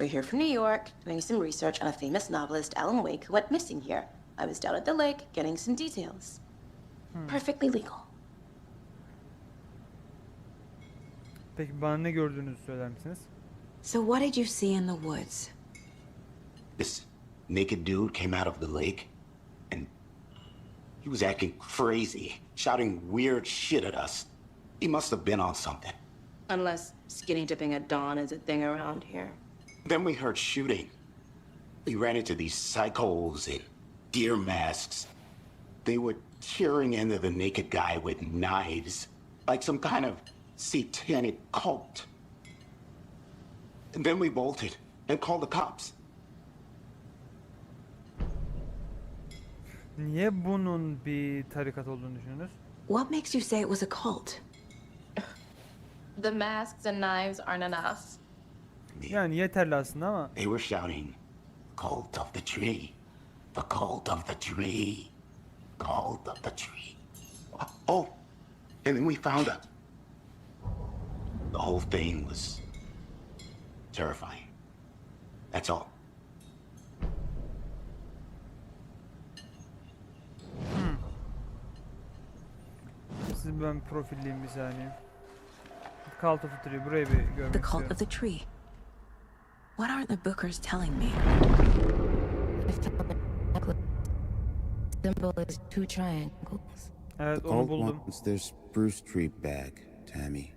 M: We're here from New York, doing some research on a famous novelist, Alan Wake, who went missing here. I was down at the lake, getting some details. Perfectly legal.
A: Peki bana ne gördüğünüzü söyler misiniz?
D: So what did you see in the woods?
I: This naked dude came out of the lake, and he was acting crazy, shouting weird shit at us. He must have been on something.
M: Unless skinny dipping at dawn is a thing around here.
I: Then we heard shooting. We ran into these psychos in deer masks. They were tearing into the naked guy with knives, like some kind of satanic cult. And then we bolted and called the cops.
A: Niye bunun bir tarikat olduğunu düşünüyorsunuz?
D: What makes you say it was a cult?
M: The masks and knives aren't enough.
A: Yani yeterli aslında ama
I: They were shouting, "Cult of the tree, the cult of the tree, cult of the tree." Oh, and then we found out. The whole thing was terrifying. That's all.
A: sizi ben profilleyeyim bir saniye. Cult of the Tree, burayı bir görmek
D: The cult
A: istiyorum.
D: of the tree. What aren't the Bookers telling me?
M: Symbol is two triangles.
A: Evet,
N: The
A: onu
N: cult
A: buldum.
N: wants their spruce tree back, Tammy.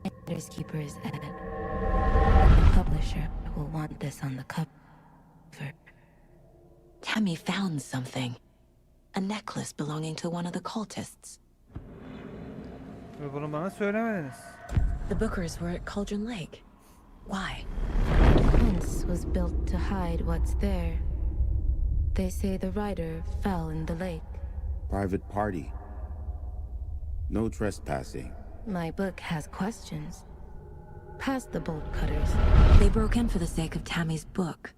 M: Finders keepers Ed. The publisher will want this on the cover.
D: Tammy found something. A necklace belonging to one of the cultists.
A: Ve bunu bana söylemediniz.
D: The Bookers were at Cauldron Lake. Why?
M: Fence was built to hide what's there. They say the writer fell in the lake.
N: Private party. No trespassing.
M: My book has questions. Past the bolt cutters.
D: They broke in for the sake of Tammy's book.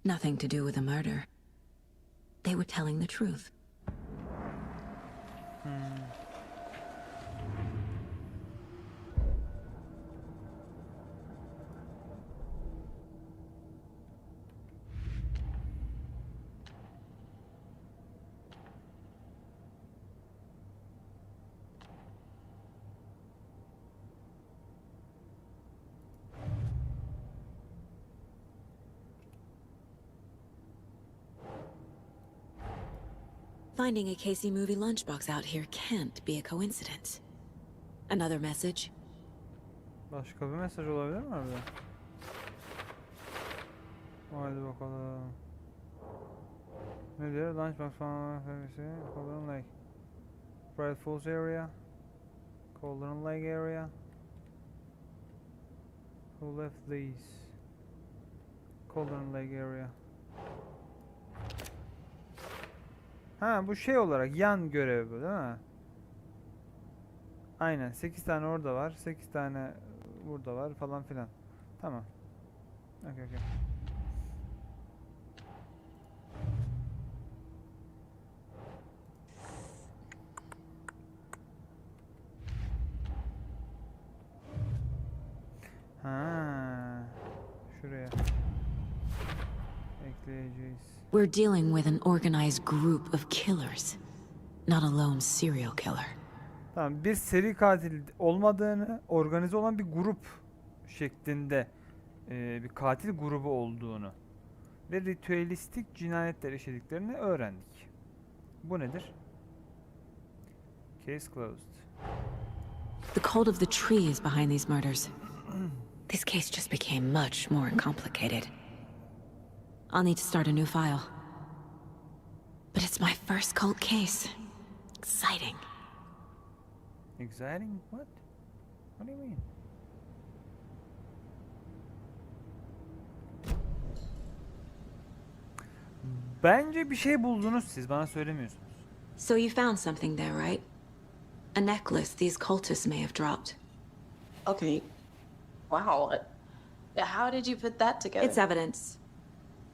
D: Nothing to do with a murder. They were telling the truth. Finding a Casey movie lunchbox out here can't be a coincidence. Another message?
A: Başka bir mesaj olabilir mi abi? Haydi bakalım. Ne diyor? Lunchbox falan CAULDRON Lake. Bright Falls area. CAULDRON Lake area. Who left these? CAULDRON Lake area. Ha, bu şey olarak yan görev bu değil mi? Aynen, 8 tane orada var, 8 tane burada var falan filan. Tamam. Okay. Ha, şuraya ekleyeceğiz.
D: We're dealing with an organized group of killers, not a lone serial killer.
A: Tamam, bir seri katil olmadığını, organize olan bir grup şeklinde bir katil grubu olduğunu ve ritüelistik cinayetler işlediklerini öğrendik. Bu nedir? Case closed.
D: The cult of the tree is behind these murders. This case just became much more complicated. I'll need to start a new file. But it's my first cult case. Exciting.
A: Exciting? What? What do you mean? Bence bir şey buldunuz siz, bana söylemiyorsunuz.
D: So you found something there, right? A necklace these cultists may have dropped.
M: Okay. Wow. How did you put that together?
D: It's evidence.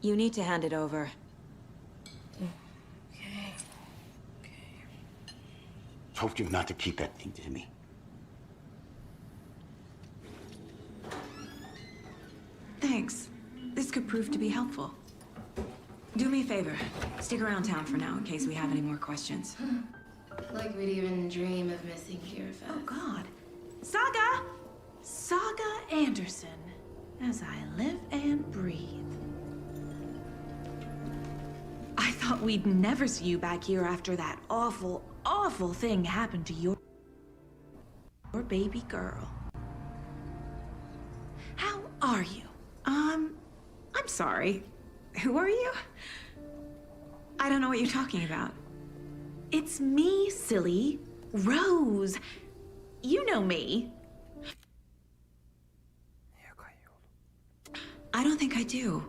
D: You need to hand it over.
I: Told you not to keep that thing to me.
D: Thanks. This could prove to be helpful. Do me a favor. Stick around town for now in case we have any more questions.
O: Like we'd even dream of missing Kierfest.
P: Oh, God. Saga Anderson. As I live and breathe. I thought we'd never see you back here after that awful thing happened to your baby girl. How are you? I'm sorry. Who are you? I don't know what you're talking about. It's me, silly. Rose. You know me.
D: I don't think I do.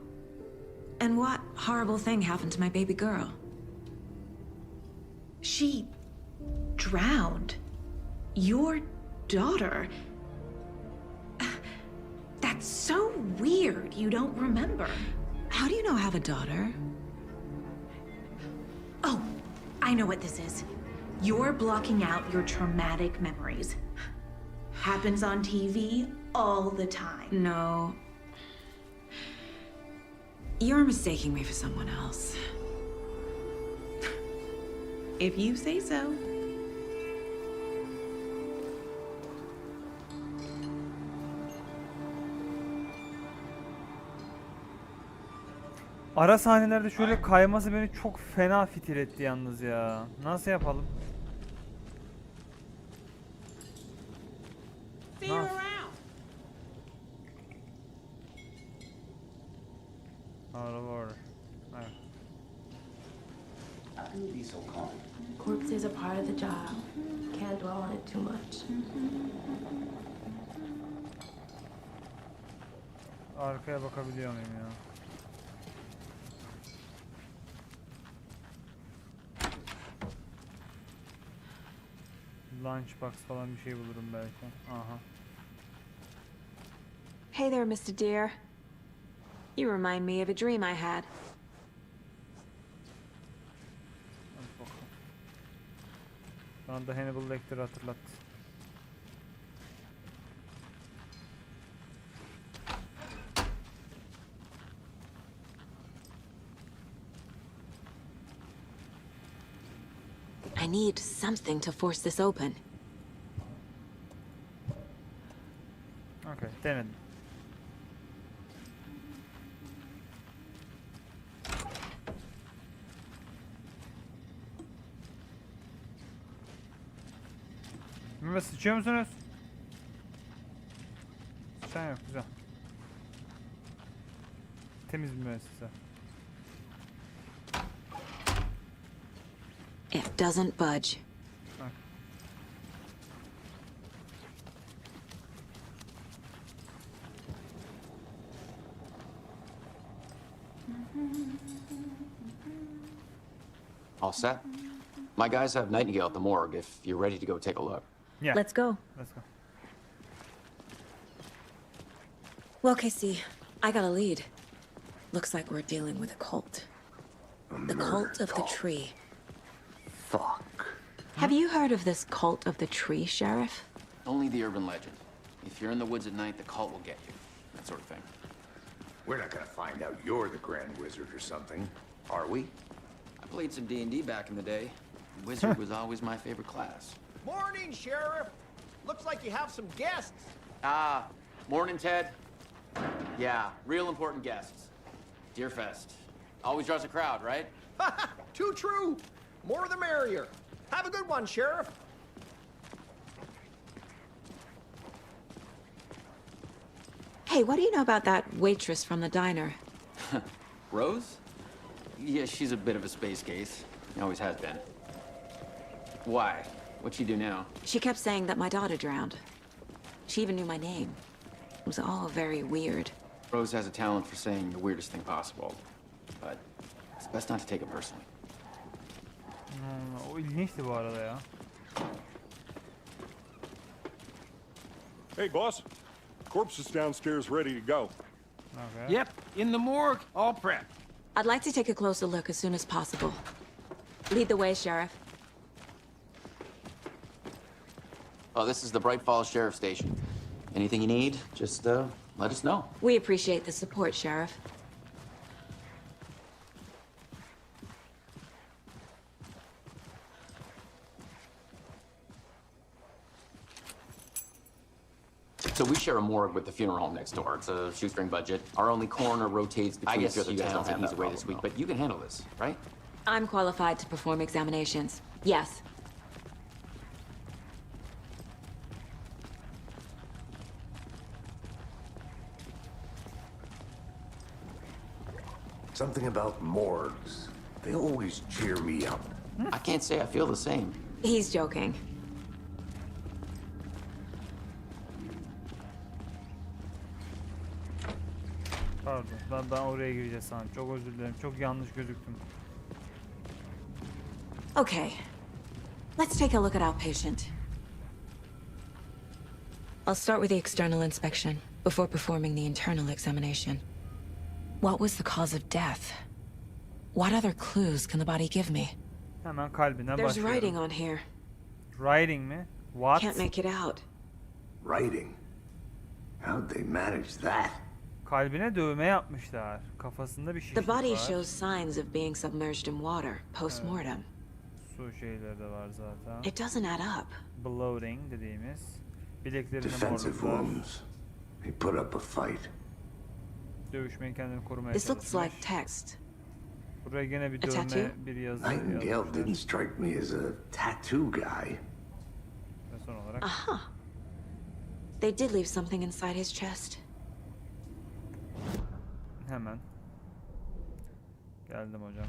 D: And what horrible thing happened to my baby girl?
P: She drowned. Your daughter. That's so weird you don't remember.
D: How do you know I have a daughter?
P: Oh, I know what this is. You're blocking out your traumatic memories. Happens on TV all the time.
D: No. You're mistaking me for someone else.
P: If you say so.
A: Ara sahnelerde şöyle kayması beni çok fena fitil etti yalnız ya. Nasıl yapalım? Nasıl?
O: Corpses are part of the job. Can't dwell on it too much.
A: Arkaya bakabiliyor muyum ya? Lunchbox falan bir şey bulurum belki. Aha.
D: Hey there, Mr. Deer. You remind me of a dream I had.
A: Hadi bakalım. Bana da Hannibal Lecter'ı hatırlattı.
D: I need something to force this open.
A: Okay, denedim. Mehmet sıçıyor musunuz? Sıçan yok, güzel. Temiz bir müessese.
D: It doesn't budge.
A: Bak.
L: All set? My guys have Nightingale at the morgue if you're ready to go take a look.
A: Yeah.
D: Let's go.
A: Let's go.
D: Well, Casey, I got a lead. Looks like we're dealing with a cult. The cult of the tree.
C: Fuck.
D: Have you heard of this cult of the tree, Sheriff?
L: Only the urban legend. If you're in the woods at night, the cult will get you. That sort of thing.
C: We're not gonna find out you're the Grand Wizard or something, are we?
L: I played some D&D back in the day. Wizard was always my favorite class.
J: Morning, Sheriff. Looks like you have some guests.
L: Ah, morning, Ted. Yeah, real important guests. Deerfest. Always draws a crowd, right?
J: Too true. More the merrier. Have a good one, Sheriff.
D: Hey, what do you know about that waitress from the diner?
L: Rose? Yeah, she's a bit of a space case. Always has been. Why? What'd she do now?
D: She kept saying that my daughter drowned. She even knew my name. It was all very weird.
L: Rose has a talent for saying the weirdest thing possible. But it's best not to take it personally.
A: O ilginçti bu arada ya.
F: Hey, boss. Corpse is downstairs ready to go.
A: Okay.
H: Yep, in the morgue, all prepped.
D: I'd like to take a closer look as soon as possible. Lead the way, Sheriff.
L: Oh, this is the Bright Falls Sheriff Station. Anything you need, just let us know.
D: We appreciate the support, Sheriff.
L: So we share a morgue with the funeral home next door. It's a shoestring budget. Our only coroner rotates between the other towns, and he's away this week. But you can handle this, right?
D: I'm qualified to perform examinations. Yes.
C: Something about morgues. They always cheer me up.
L: I can't say I feel the same.
D: He's joking.
A: Pardon, ben oraya gireceğiz sanırım. Çok özür dilerim. Çok yanlış gözüktüm.
D: Okay. Let's take a look at our patient. I'll start with the external inspection before performing the internal examination. What was the cause of death? What other clues can the body give me?
A: Hemen kalbine
D: There's
A: başlıyorum.
D: writing on here.
A: Writing mi? What?
D: Can't make it out.
C: Writing? How'd they manage that?
A: Kalbine dövme yapmışlar. Kafasında bir
D: The
A: şişlik
D: body
A: var.
D: shows signs of being submerged in water post-mortem.
A: Su şeyleri de var zaten.
D: It doesn't add up.
A: Bloating dediğimiz. Bileklerinde
C: Defensive
A: morluklar.
C: wounds. He put up a fight.
A: Dövüşmeyi kendini korumaya
D: This looks
A: çalışmış.
D: like text.
A: Buraya gene bir
D: A tattoo?
A: dövme, bir yazı
C: Nightingale
A: yazmışlar.
C: didn't strike me as a tattoo guy.
A: Ve son olarak
D: Aha. They did leave something inside his chest.
A: hemen. Geldim hocam.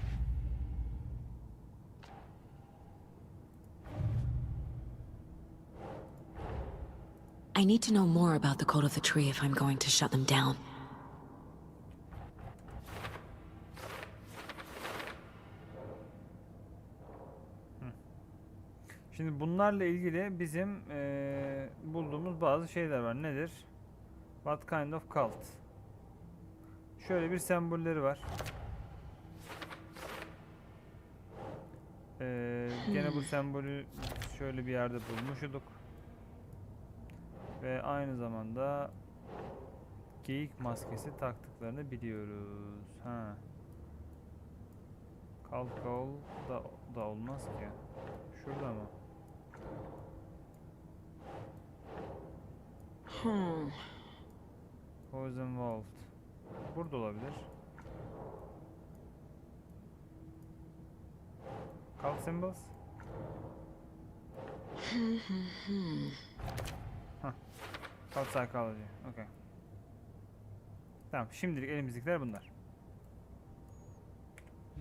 D: I need to know more about the code of the tree if I'm going to shut them down.
A: Şimdi bunlarla ilgili bizim bulduğumuz bazı şeyler var. Nedir? What kind of cult? Şöyle bir sembolleri var. Gene bu sembolü şöyle bir yerde bulmuştuk. Ve aynı zamanda geyik maskesi taktıklarını biliyoruz. Ha. Kalkol da olmaz ki. Şurada mı? Poison Vault. Burada olabilir. Cult symbols. Cult psychology. Okay. Tamam, şimdilik elimizdekiler bunlar.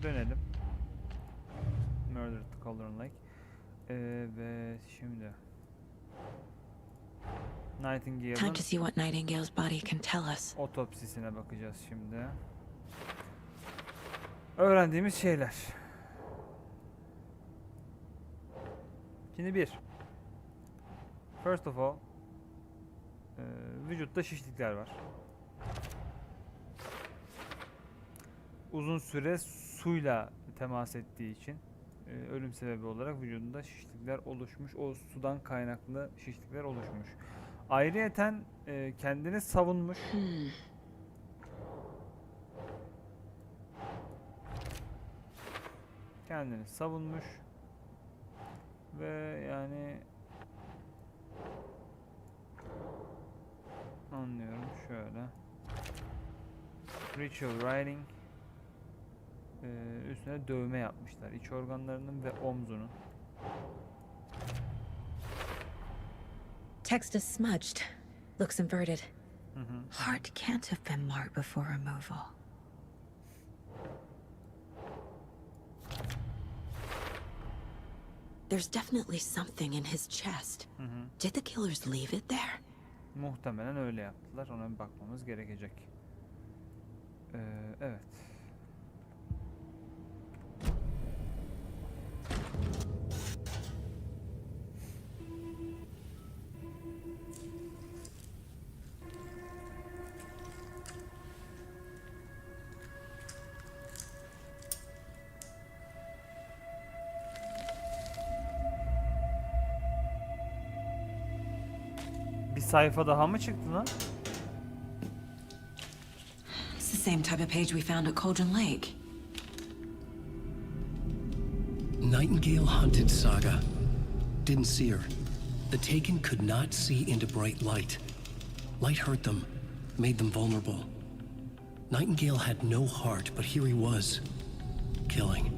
A: Dönelim. Murder at the Cauldron Lake. Ve şimdi
D: Time to see what Nightingale's body can tell us.
A: otopsisine bakacağız şimdi. Öğrendiğimiz şeyler. Şimdi first of all, vücutta şişlikler var. Uzun süre suyla temas ettiği için ölüm sebebi olarak vücudunda şişlikler oluşmuş. O sudan kaynaklı şişlikler oluşmuş. Ayrıyeten kendini savunmuş. Kendini savunmuş. Ve yani anlıyorum şöyle. Ritual writing. Üstüne dövme yapmışlar. İç organlarının ve omzunun.
D: Text is smudged. Looks inverted. Heart can't have been marked before removal. There's definitely something in his chest. Did the killers leave it there?
A: Muhtemelen öyle yaptılar. Ona bir bakmamız gerekecek. Evet. Bir sayfa daha mı çıktı lan?
D: It's the same type of page we found at Cauldron Lake.
B: Nightingale hunted Saga. Didn't see her. The Taken could not see into bright light. Light hurt them, made them vulnerable. Nightingale had no heart, but here he was, killing.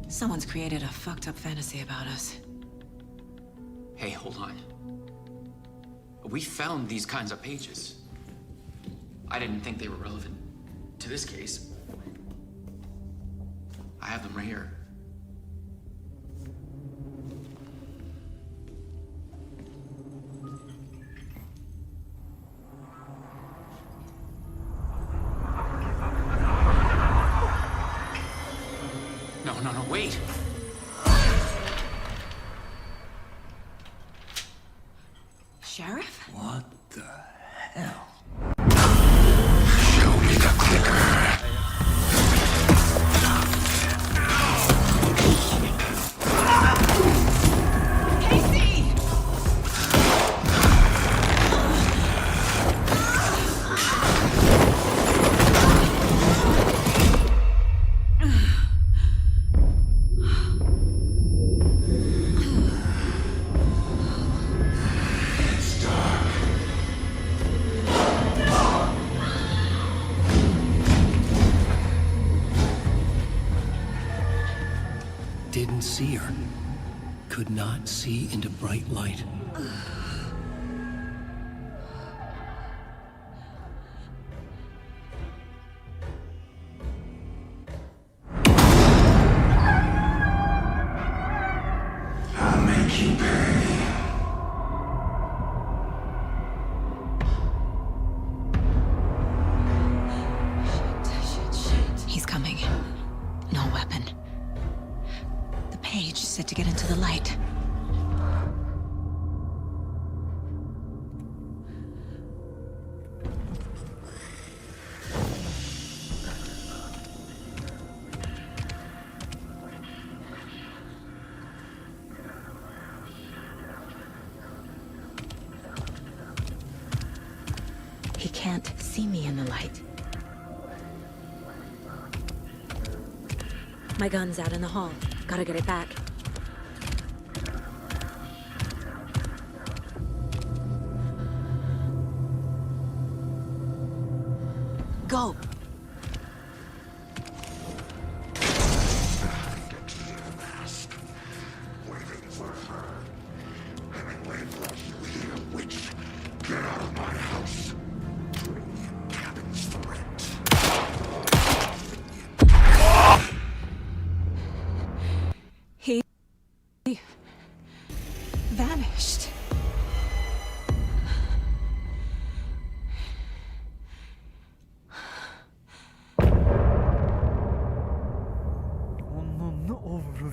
D: Someone's created a fucked up fantasy about us.
L: Hey, hold on. We found these kinds of pages. I didn't think they were relevant to this case. I have them right here. No, wait!
D: Sheriff?
C: What the hell?
I: Show me the clicker.
B: Didn't see her. Could not see into bright light.
I: I'll make you pay.
D: He's coming. No weapon. The page said to get into the light. He can't see me in the light. My gun's out in the hall. Gotta get it back. Go!
I: Waiting for her.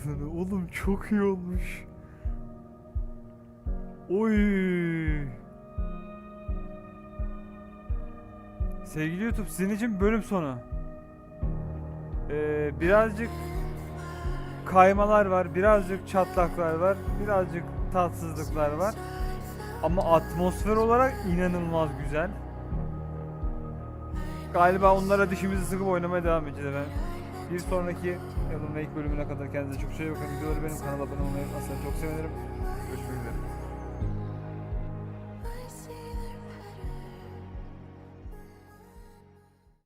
A: anasını. Oğlum çok iyi olmuş. Oy. Sevgili YouTube, sizin için bölüm sonu. Birazcık kaymalar var, birazcık çatlaklar var, birazcık tatsızlıklar var. Ama atmosfer olarak inanılmaz güzel. Galiba onlara dişimizi sıkıp oynamaya devam edeceğiz efendim. Bir sonraki Alan Wake bölümüne kadar kendinize çok şey bakın. Videoları benim kanala abone olmayı unutmazsanız çok sevinirim. Görüşmek üzere.